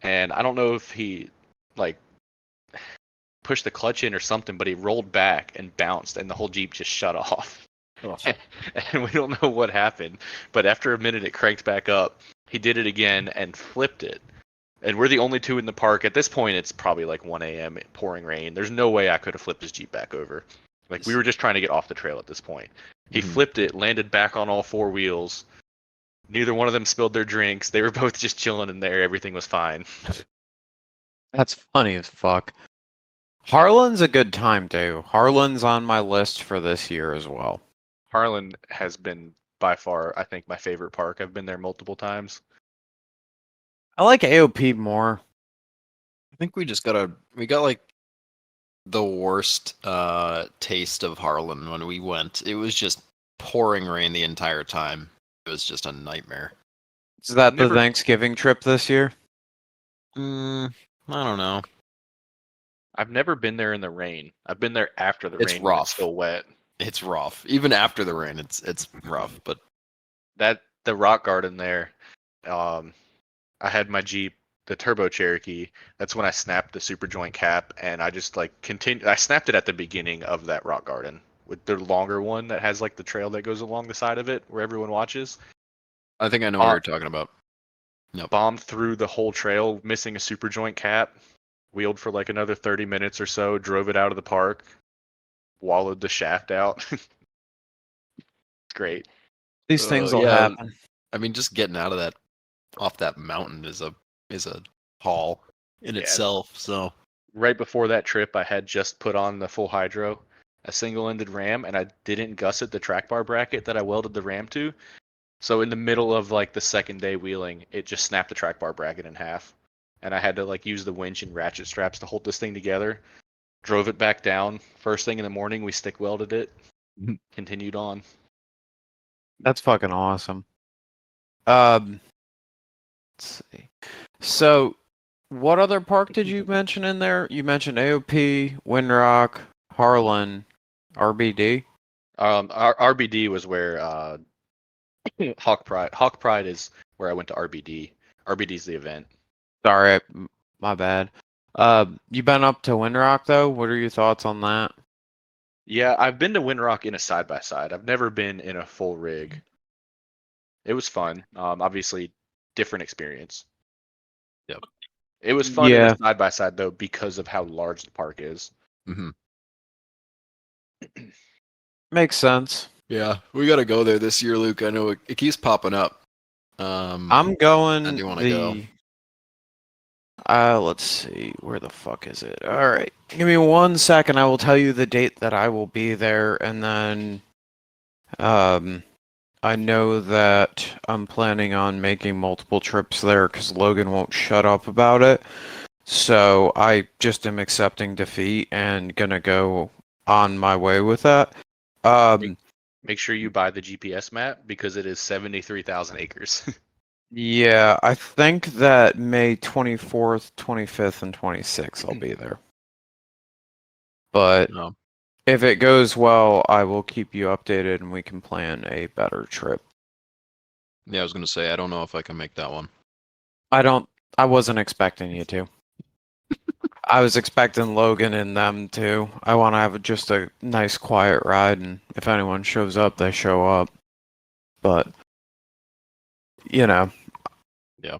and I don't know if he like pushed the clutch in or something, but he rolled back and bounced, and the whole Jeep just shut off. Oh. And we don't know what happened, but after a minute it cranked back up. He did it again and flipped it. And we're the only two in the park. At this point, it's probably like 1 a.m., pouring rain. There's no way I could have flipped his Jeep back over. Like, we were just trying to get off the trail at this point. He flipped it, landed back on all four wheels. Neither one of them spilled their drinks. They were both just chilling in there. Everything was fine. That's funny as fuck. Harlan's a good time, too. Harlan's on my list for this year as well. Harlan has been, by far, I think, my favorite park. I've been there multiple times. I like AOP more. I think we got like the worst taste of Harlan when we went. It was just pouring rain the entire time. It was just a nightmare. Is that the Thanksgiving trip this year? I don't know. I've never been there in the rain. I've been there after the It's rain when rough. it's still wet. It's rough. Even after the rain, it's rough. But the rock garden there, I had my Jeep, the Turbo Cherokee. That's when I snapped the super joint cap, and I just like continued. I snapped it at the beginning of that rock garden with the longer one that has like the trail that goes along the side of it where everyone watches. I think I know what you're talking about. Nope. Bombed through the whole trail, missing a super joint cap. Wheeled for like another 30 minutes or so. Drove it out of the park. Wallowed the shaft out. Great. These things will happen. I mean, just getting out of that, off that mountain is a haul in itself. So right before that trip, I had just put on the full hydro, a single-ended ram, and I didn't gusset the track bar bracket that I welded the ram to. So in the middle of like the second day wheeling, it just snapped the track bar bracket in half, and I had to like use the winch and ratchet straps to hold this thing together. Drove it back down. First thing in the morning, we stick welded it. Continued on. That's fucking awesome. Let's see. So, what other park did you mention in there? You mentioned AOP, Windrock, Harlan, RBD. Our RBD was where Hawk Pride is where I went to RBD. RBD's the event. Sorry, my bad. You been up to Windrock though? What are your thoughts on that? Yeah, I've been to Windrock in a side by side. I've never been in a full rig. It was fun. Obviously, different experience. Yep. It was fun in a side by side though because of how large the park is. Mm-hmm. Makes sense. Yeah, we got to go there this year, Luke. I know it keeps popping up. I'm going. I do want to go. Let's see. Where the fuck is it? All right. Give me 1 second. I will tell you the date that I will be there, and then I know that I'm planning on making multiple trips there because Logan won't shut up about it. So I just am accepting defeat and gonna go on my way with that. Make sure you buy the GPS map because it is 73,000 acres. Yeah, I think that May 24th, 25th, and 26th I'll be there. But if it goes well, I will keep you updated and we can plan a better trip. Yeah, I was going to say, I don't know if I can make that one. I wasn't expecting you to. I was expecting Logan and them to. I want to have just a nice quiet ride, and if anyone shows up, they show up. But, you know. Yeah.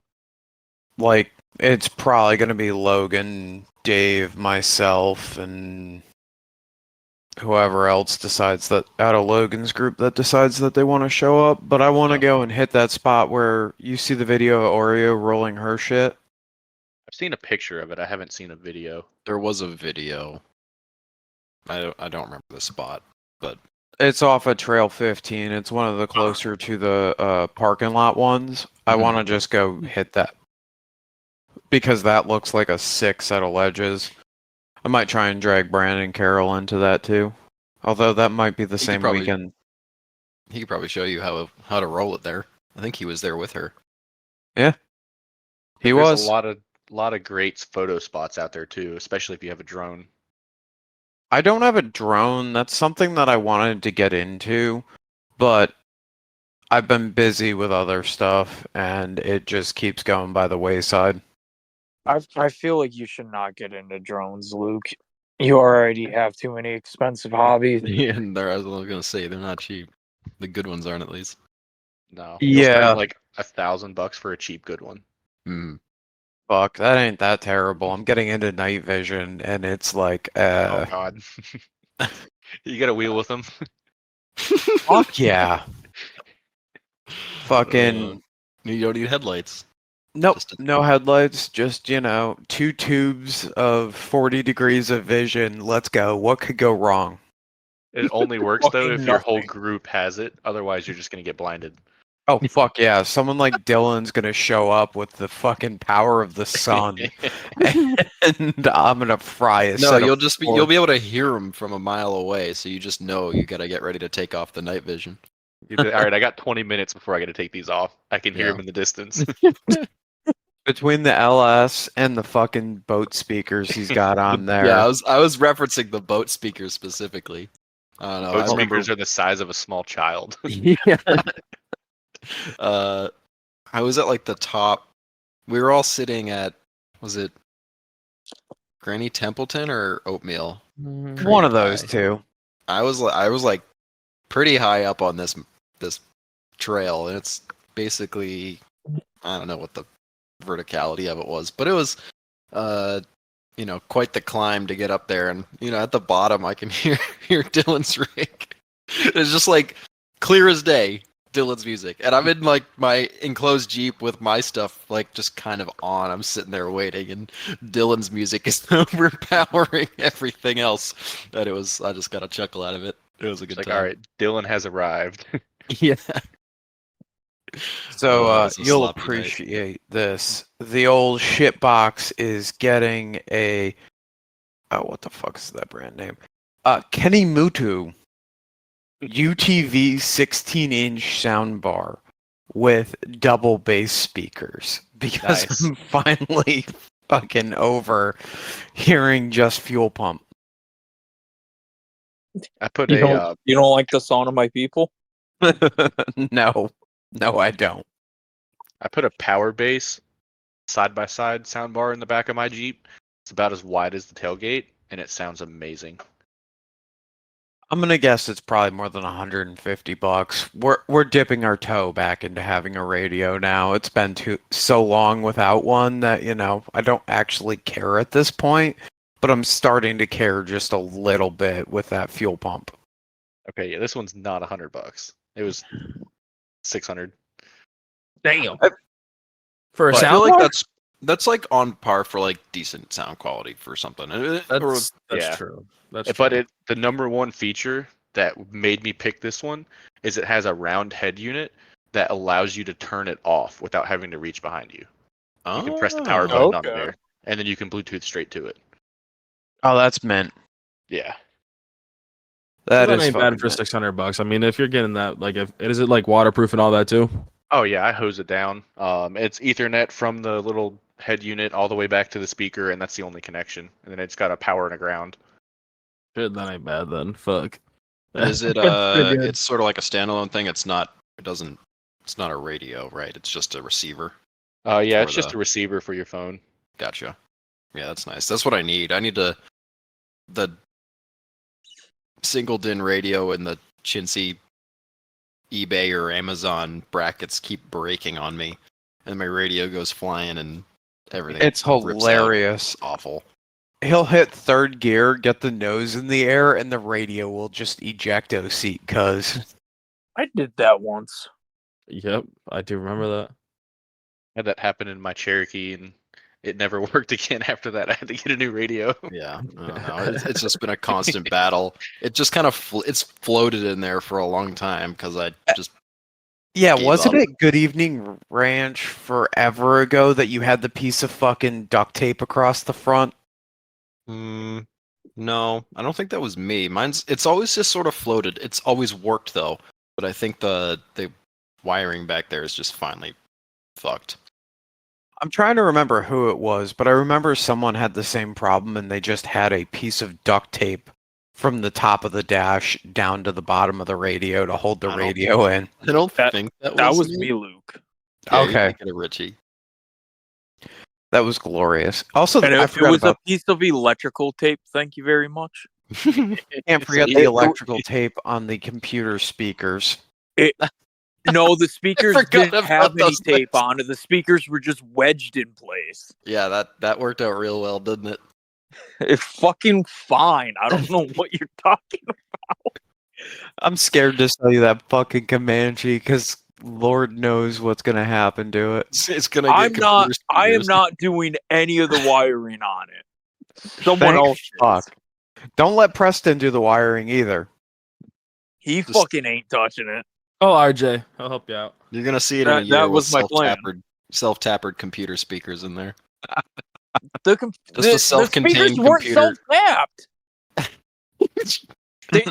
Like, it's probably going to be Logan, Dave, myself, and whoever else decides that, out of Logan's group, that decides that they want to show up. But I want to go and hit that spot where you see the video of Oreo rolling her shit. I've seen a picture of it. I haven't seen a video. There was a video. I don't remember the spot, but it's off of Trail 15. It's one of the closer to the parking lot ones. I want to just go hit that because that looks like a sick set of ledges. I might try and drag Brandon Carroll into that too. Although that might be the same weekend. He could probably show you how to roll it there. I think he was there with her. Yeah. There's a lot of great photo spots out there too, especially if you have a drone. I don't have a drone. That's something that I wanted to get into, but I've been busy with other stuff, and it just keeps going by the wayside. I feel like you should not get into drones, Luke. You already have too many expensive hobbies. Yeah, and I was gonna say they're not cheap. The good ones aren't, at least. No. You'll Yeah. spend like $1,000 for a cheap good one. Hmm. Fuck, that ain't that terrible. I'm getting into night vision, and it's like, Oh God. You got to wheel with them. fuck yeah. Fucking, You don't need headlights. nope, just no headlights, just, 2 tubes of 40 degrees of vision. Let's go. What could go wrong? It only works though Fucking if your whole nothing. group has it. Otherwise, you're just gonna get blinded. Oh, fuck yeah. Someone like Dylan's gonna show up with the fucking power of the sun, and I'm gonna fry a No, set of you'll be able to hear them from a mile away, so you just know you gotta get ready to take off the night vision. All right, I got 20 minutes before I got to take these off. I can hear Yeah. them in the distance. Between the LS and the fucking boat speakers he's got on there. Yeah, I was referencing the boat speakers specifically. I don't know. Boat I remember. speakers are the size of a small child. Yeah. I was at like the top. We were all sitting at, was it Granny Templeton or Oatmeal? One of those two. I was like pretty high up on this trail, and it's basically, I don't know what the verticality of it was, but it was quite the climb to get up there. And at the bottom I can hear Dylan's rig. It's just like clear as day, Dylan's music, and I'm in like my enclosed Jeep with my stuff like just kind of on. I'm sitting there waiting, and Dylan's music is overpowering everything else. And I just got a chuckle out of it. It was a good It's like, time. all right, Dylan has arrived. Yeah. So it's a you'll sloppy night. appreciate this. The old shitbox is getting a what the fuck is that brand name? Kenny Mutu UTV 16-inch soundbar with double bass speakers because Nice. I'm finally fucking over hearing just fuel pump. I put You a don't like the sound of my people? No, I don't. I put a power base side by side soundbar in the back of my Jeep. It's about as wide as the tailgate, and it sounds amazing. I'm gonna guess it's probably more than $150. We're dipping our toe back into having a radio now. It's been so long without one that I don't actually care at this point, but I'm starting to care just a little bit with that fuel pump. Okay, yeah, this one's not $100. It was 600. Damn. For a But I sound feel like bar? that's like on par for like decent sound quality for something. That's yeah. true. That's But true. the number one feature that made me pick this one is it has a round head unit that allows you to turn it off without having to reach behind you. You can press the power button on okay. there, and then you can Bluetooth straight to it. Oh, that's mint. Yeah. That is ain't fucking bad for mint. $600. I mean, if you're getting that, like, is it like waterproof and all that too? Oh yeah, I hose it down. It's Ethernet from the little head unit all the way back to the speaker, and that's the only connection. And then it's got a power and a ground. Shit, that ain't bad then. Fuck. And is it That's pretty good. it's sort of like a standalone thing. It's not a radio, right? It's just a receiver. Yeah, For it's just a receiver for your phone. Gotcha. Yeah, that's nice. That's what I need. I need the single DIN radio and the chintzy eBay or Amazon brackets keep breaking on me, and my radio goes flying and everything. It's rips out. hilarious. It's awful. He'll hit third gear, get the nose in the air, and the radio will just ejecto seat, cuz. I did that once. Yep, I do remember that. I had that happen in my Cherokee, and it never worked again after that. I had to get a new radio. Yeah, I don't know. It's just been a constant battle. It just kind of it's floated in there for a long time because I just Yeah, gave wasn't up. it Good Evening Ranch forever ago that you had the piece of fucking duct tape across the front? No, I don't think that was me. It's always just sort of floated. It's always worked though, but I think the wiring back there is just finally fucked. I'm trying to remember who it was, but I remember someone had the same problem and they just had a piece of duct tape from the top of the dash down to the bottom of the radio to hold the radio in. I don't That- think That was was me, Luke. Yeah, you're Okay. thinking of Richie. That was glorious. Also, And I it forgot was about. a piece of electrical tape. Thank you very much. Can't forget the electrical tape on the computer speakers. No, the speakers forgot didn't about have any those tape things. on it. The speakers were just wedged in place. Yeah, that worked out real well, didn't it? It's fucking fine. I don't know what you're talking about. I'm scared to sell you that fucking Comanche because Lord knows what's gonna happen to it. It's gonna get I am speakers. not doing any of the wiring on it. Someone Thank else fuck. is. Don't let Preston do the wiring either. He fucking ain't touching it. Oh, RJ, I'll help you out. You're gonna see it in a That year with was my plan. self-tappered computer speakers in there. The self-contained speakers weren't computer. self-tapped.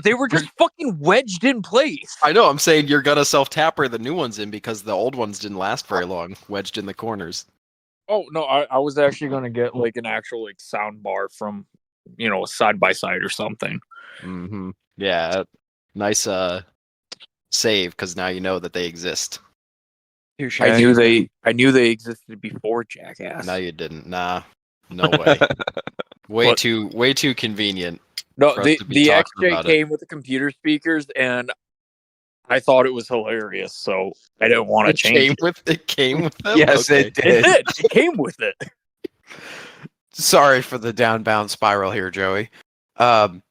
They were just fucking wedged in place. I know. I'm saying you're gonna self-tapper the new ones in because the old ones didn't last very long, wedged in the corners. Oh no, I was actually gonna get like an actual like sound bar from a side by side or something. Mm-hmm. Yeah, nice save because now you know that they exist. I knew they existed before, jackass. No, you didn't. Nah, no way. Way too convenient. No, for us the to be talking XJ about it. came with the computer speakers, and I thought it was hilarious, so I didn't want to change it. It came with them. Yes, Okay. it did. It did. It came with it. Sorry for the downbound spiral here, Joey. But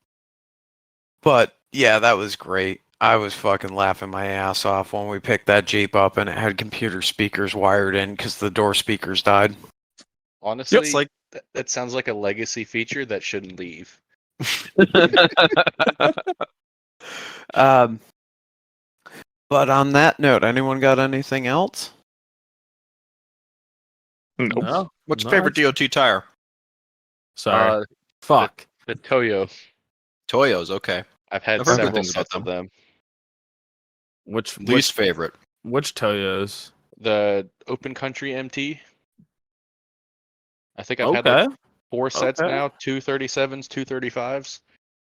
yeah, that was great. I was fucking laughing my ass off when we picked that Jeep up and it had computer speakers wired in because the door speakers died. Honestly, It's like that sounds like a legacy feature that shouldn't leave. But on that note, anyone got anything else? Nope. No. what's No. your favorite DOT tire? Sorry. Fuck. The Toyo. Toyo's okay. I've had I've heard good several things about sets of them. Which Least favorite. which Toyos? The Open Country MT. I think I've had Okay. like 4 sets Okay. now, 237s, 235s.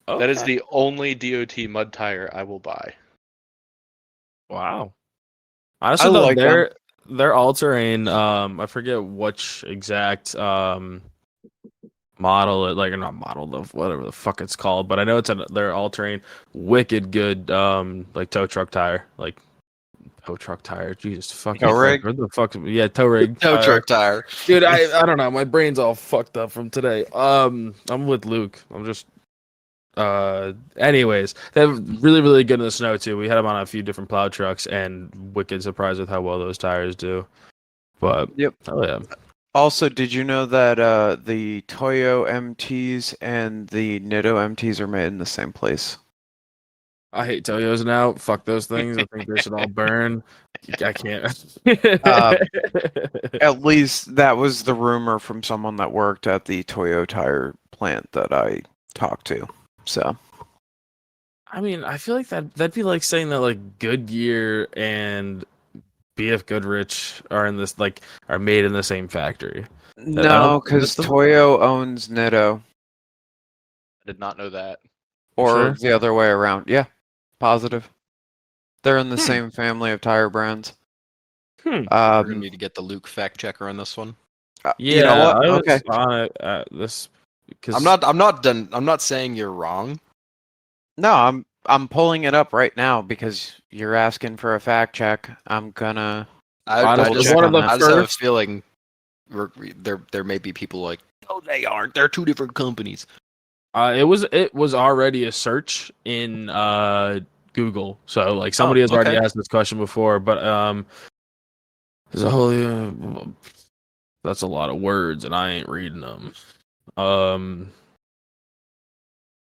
That is Okay. the only DOT mud tire I will buy. Wow. Honestly, I though, like them. they're altering. I forget which exact model it like, or not model of whatever the fuck it's called, but I know they're altering wicked good like tow truck tire, like tow truck tire. Jesus fucking Tow rig? Where the fuck? Yeah, tow rig. Tow truck tire. Dude, I don't know. My brain's all fucked up from today. I'm with Luke. I'm just. Anyways, they're really, really good in the snow too. We had them on a few different plow trucks, and wicked surprised with how well those tires do. But Yep. oh yeah, Also, did you know that the Toyo MTs and the Nitto MTs are made in the same place? I hate Toyos now. Fuck those things. I think they should all burn. I can't. At least that was the rumor from someone that worked at the Toyo tire plant that I talked to. So I mean, I feel like that'd be like saying that like Goodyear and BF Goodrich are made in the same factory. no, because Toyo owns Nitto, I did not know that. or Sure? the other way around. Yeah, positive. They're in the Hmm. same family of tire brands. We're gonna need to get the Luke fact checker on this one. Yeah, you know what? I was Okay. on it this because I'm not saying you're wrong. No, I'm pulling it up right now because you're asking for a fact check. I'm gonna. I Double just, check one of on the that. I just have a first. feeling there may be people like, no, they aren't. They're two different companies. It was already a search in Google, so like somebody has already okay. asked this question before, but there's a whole that's a lot of words, and I ain't reading them.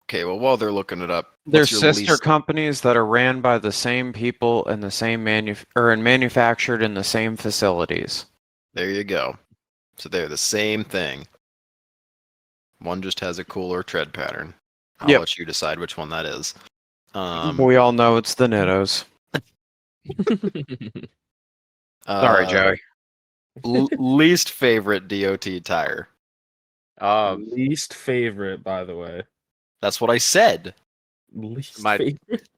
Okay, well, while they're looking it up, They're what's your sister least- companies that are ran by the same people and the same and manufactured in the same facilities. There you go. So they're the same thing. One just has a cooler tread pattern. I'll Yep. let you decide which one that is. We all know it's the Nittos. Sorry, Joey. Least favorite DOT tire. Least favorite, by the way. That's what I said. Least My- favorite.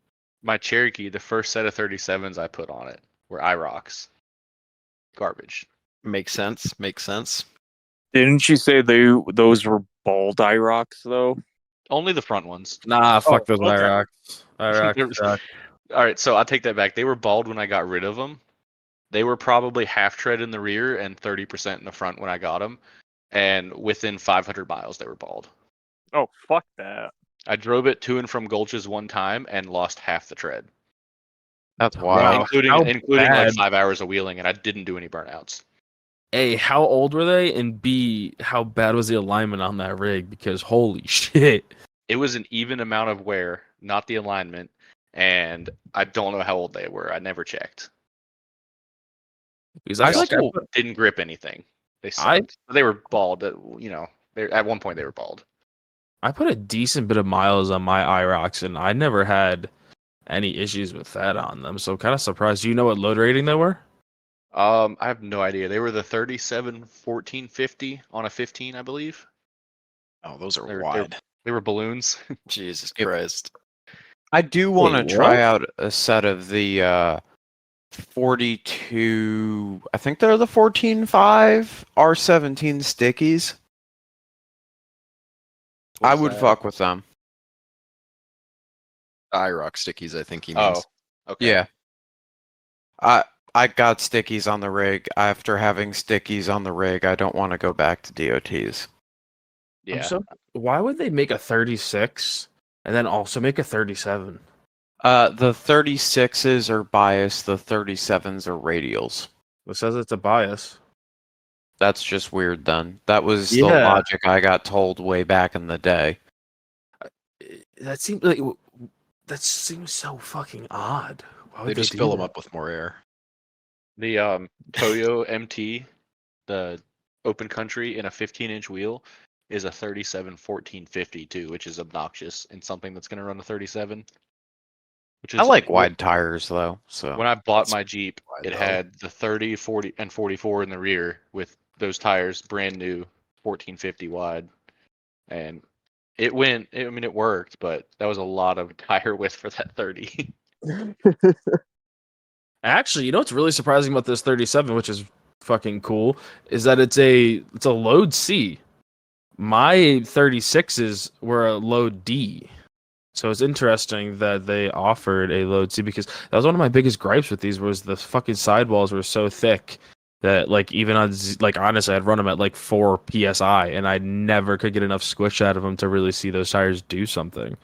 My Cherokee, the first set of 37s I put on it were IROCs. Garbage. Makes sense. Makes sense. Didn't you say those were bald IROCs though? Only the front ones. Nah, fuck those okay. IROCs. IROCs suck. All right, so I'll take that back. They were bald when I got rid of them. They were probably half tread in the rear and 30% in the front when I got them. And within 500 miles, they were bald. Oh, fuck that. I drove it to and from Gulches one time and lost half the tread, That's Wow. wild. including like bad? 5 hours of wheeling, and I didn't do any burnouts. A, how old were they? And B, how bad was the alignment on that rig? Because holy shit. It was an even amount of wear, not the alignment, and I don't know how old they were. I never checked. Because I I feel like I also put, didn't grip anything. They sucked. They were bald. At one point they were bald. I put a decent bit of miles on my IROCs, and I never had any issues with that on them. So I'm kind of surprised. Do you know what load rating they were? I have no idea. They were the 37 1450 on a 15, I believe. Oh, those are They're- wide. They were balloons. Jesus Yep. Christ. I do want to Wait, try what? out a set of the 42. I think they're the 14.5 R17 stickies. I What's would that? fuck with them. IROC stickies, I think he means. Oh, okay. Yeah. I got stickies on the rig. After having stickies on the rig, I don't want to go back to DOTs. Yeah. Why would they make a 36 and then also make a 37? The 36s are bias, the 37s are radials. It says it's a bias. That's just weird then. That was the Yeah. logic I got told way back in the day. That seems so fucking odd. Why would They just do fill them that? up with more air. The Toyo MT, the open country in a 15-inch wheel, is a 37 1450 too, which is obnoxious and something that's going to run a 37. Which is I like wide tires though, so When I bought That's my Jeep, wide, it though. had the 30, 40, and 44 in the rear with those tires, brand new, 1450 wide, and it worked, but that was a lot of tire width for that 30. Actually, you know what's really surprising about this 37, which is fucking cool, is that it's a load C. My 36s were a load D. So it's interesting that they offered a load C, because that was one of my biggest gripes with these was the fucking sidewalls were so thick that like even on like honestly I'd run them at like 4 psi and I never could get enough squish out of them to really see those tires do something.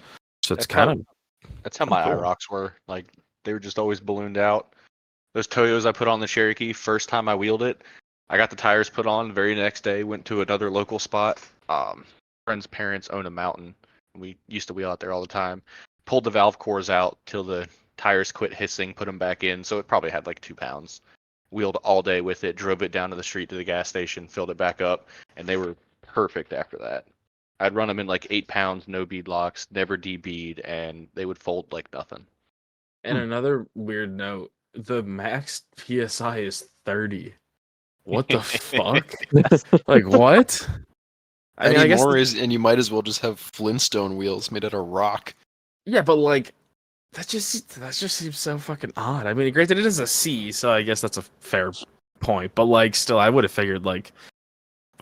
So it's That's how my cool. IROCs were. Like they were just always ballooned out. Those Toyos I put on the Cherokee, first time I wheeled it, I got the tires put on. The very next day, went to another local spot. Friend's parents own a mountain. We used to wheel out there all the time. Pulled the valve cores out till the tires quit hissing, put them back in. So it probably had like 2 pounds. Wheeled all day with it, drove it down to the street to the gas station, filled it back up, and they were perfect after that. I'd run them in like 8 pounds, no bead locks, never debead, and they would fold like nothing. And another weird note, the max PSI is 30. What the fuck? Like what? I mean, I guess and you might as well just have Flintstone wheels made out of rock. yeah, but like that just seems so fucking odd. I mean, granted it is a C, so I guess that's a fair point, but like still I would have figured like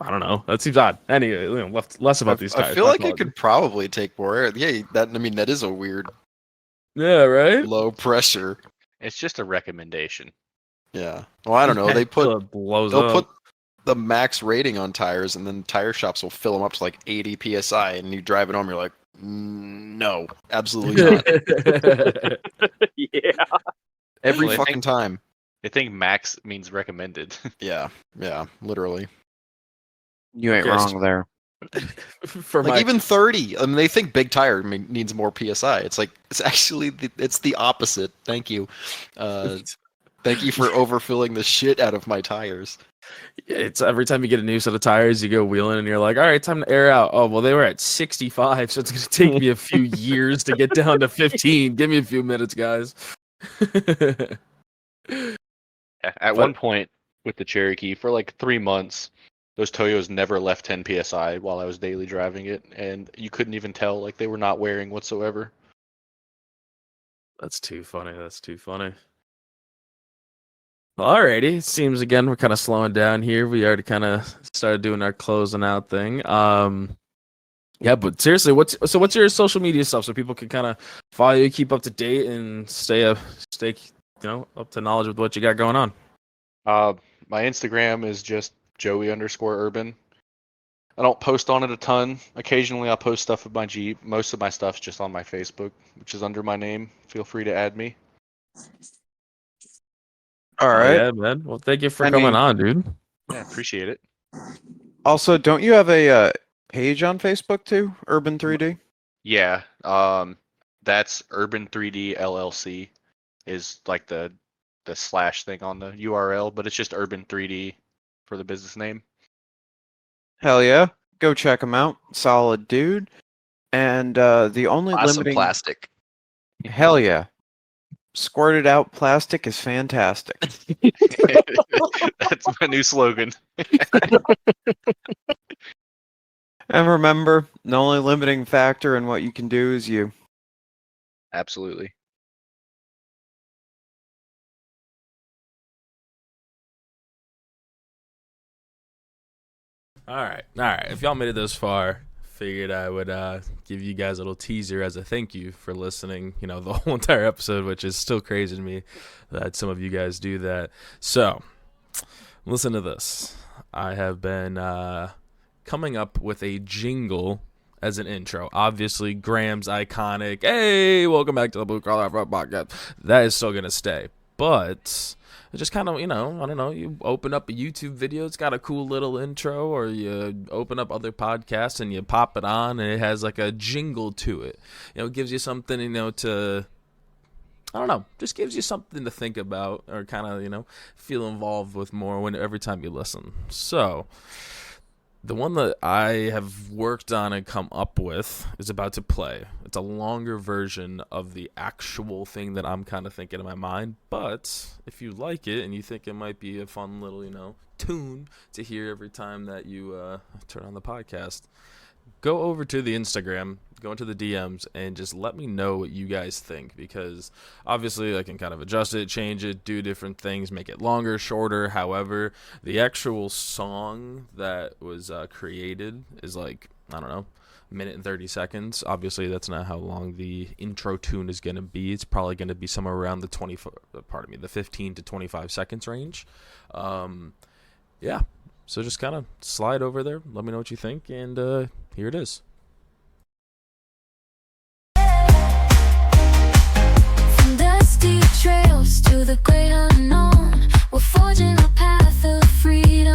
I don't know. That seems odd. Anyway, less about these tires. I feel My like it apologies. could probably take more air. Yeah, that is a weird Yeah, right? low pressure. It's just a recommendation. Yeah. Well, I don't know. They'll blows put the max rating on tires, and then tire shops will fill them up to like 80 psi, and you drive it home, you're like, no, absolutely not. Yeah. Every Well, they fucking think- time. I think max means recommended. Yeah, literally. you ain't Okay, wrong there. For Like my even 30. I mean, they think big tire needs more psi. It's like it's actually it's the opposite. Thank you. Thank you for overfilling the shit out of my tires. it's every time you get a new set of tires, you go wheeling and you're like, all right, time to air out. Oh, well, they were at 65, so it's going to take me a few years to get down to 15. Give me a few minutes, guys. At one point with the Cherokee, for like 3 months, those Toyos never left 10 psi while I was daily driving it, and you couldn't even tell like they were not wearing whatsoever. That's too funny. That's too funny. Alrighty, it seems again we're kind of slowing down here. We already kind of started doing our closing out thing. Yeah, but seriously, what's your social media stuff so people can kind of follow you, keep up to date, and stay up to knowledge with what you got going on? My Instagram is just Joey_urban. I don't post on it a ton. Occasionally, I'll post stuff with my Jeep. Most of my stuff's just on my Facebook, which is under my name. Feel free to add me. All right. Yeah, man. Well, thank you for coming on, dude. Yeah, appreciate it. Also, don't you have a page on Facebook too? Urban 3D? Yeah. That's Urban 3D LLC is like the slash thing on the URL, but it's just Urban 3D for the business name. Hell yeah. Go check him out. Solid dude. And the only limiting plastic. Hell yeah. Squirted out plastic is fantastic. That's my new slogan. And remember, the only limiting factor in what you can do is you. Absolutely. All right. If y'all made it this far, figured I would give you guys a little teaser as a thank you for listening, the whole entire episode, which is still crazy to me that some of you guys do that. So, listen to this. I have been coming up with a jingle as an intro. Obviously, Graham's iconic, hey, welcome back to the Blue Collar Rock Podcast. That is still going to stay. But it just kind of, I don't know, you open up a YouTube video, it's got a cool little intro, or you open up other podcasts and you pop it on and it has like a jingle to it. It gives you something, to, I don't know, just gives you something to think about or kind of, feel involved with more every time you listen. So, the one that I have worked on and come up with is about to play. It's a longer version of the actual thing that I'm kind of thinking in my mind. But if you like it and you think it might be a fun little, tune to hear every time that you turn on the podcast, go over to the Instagram, go into the DMs, and just let me know what you guys think, because obviously I can kind of adjust it, change it, do different things, make it longer, shorter. However, the actual song that was created is like, I don't know, a minute and 30 seconds. Obviously, that's not how long the intro tune is going to be. It's probably going to be somewhere around the 15 to 25 seconds range. Yeah. So just kind of slide over there, let me know what you think, and here it is. From dusty trails to the great unknown, we're forging a path of freedom.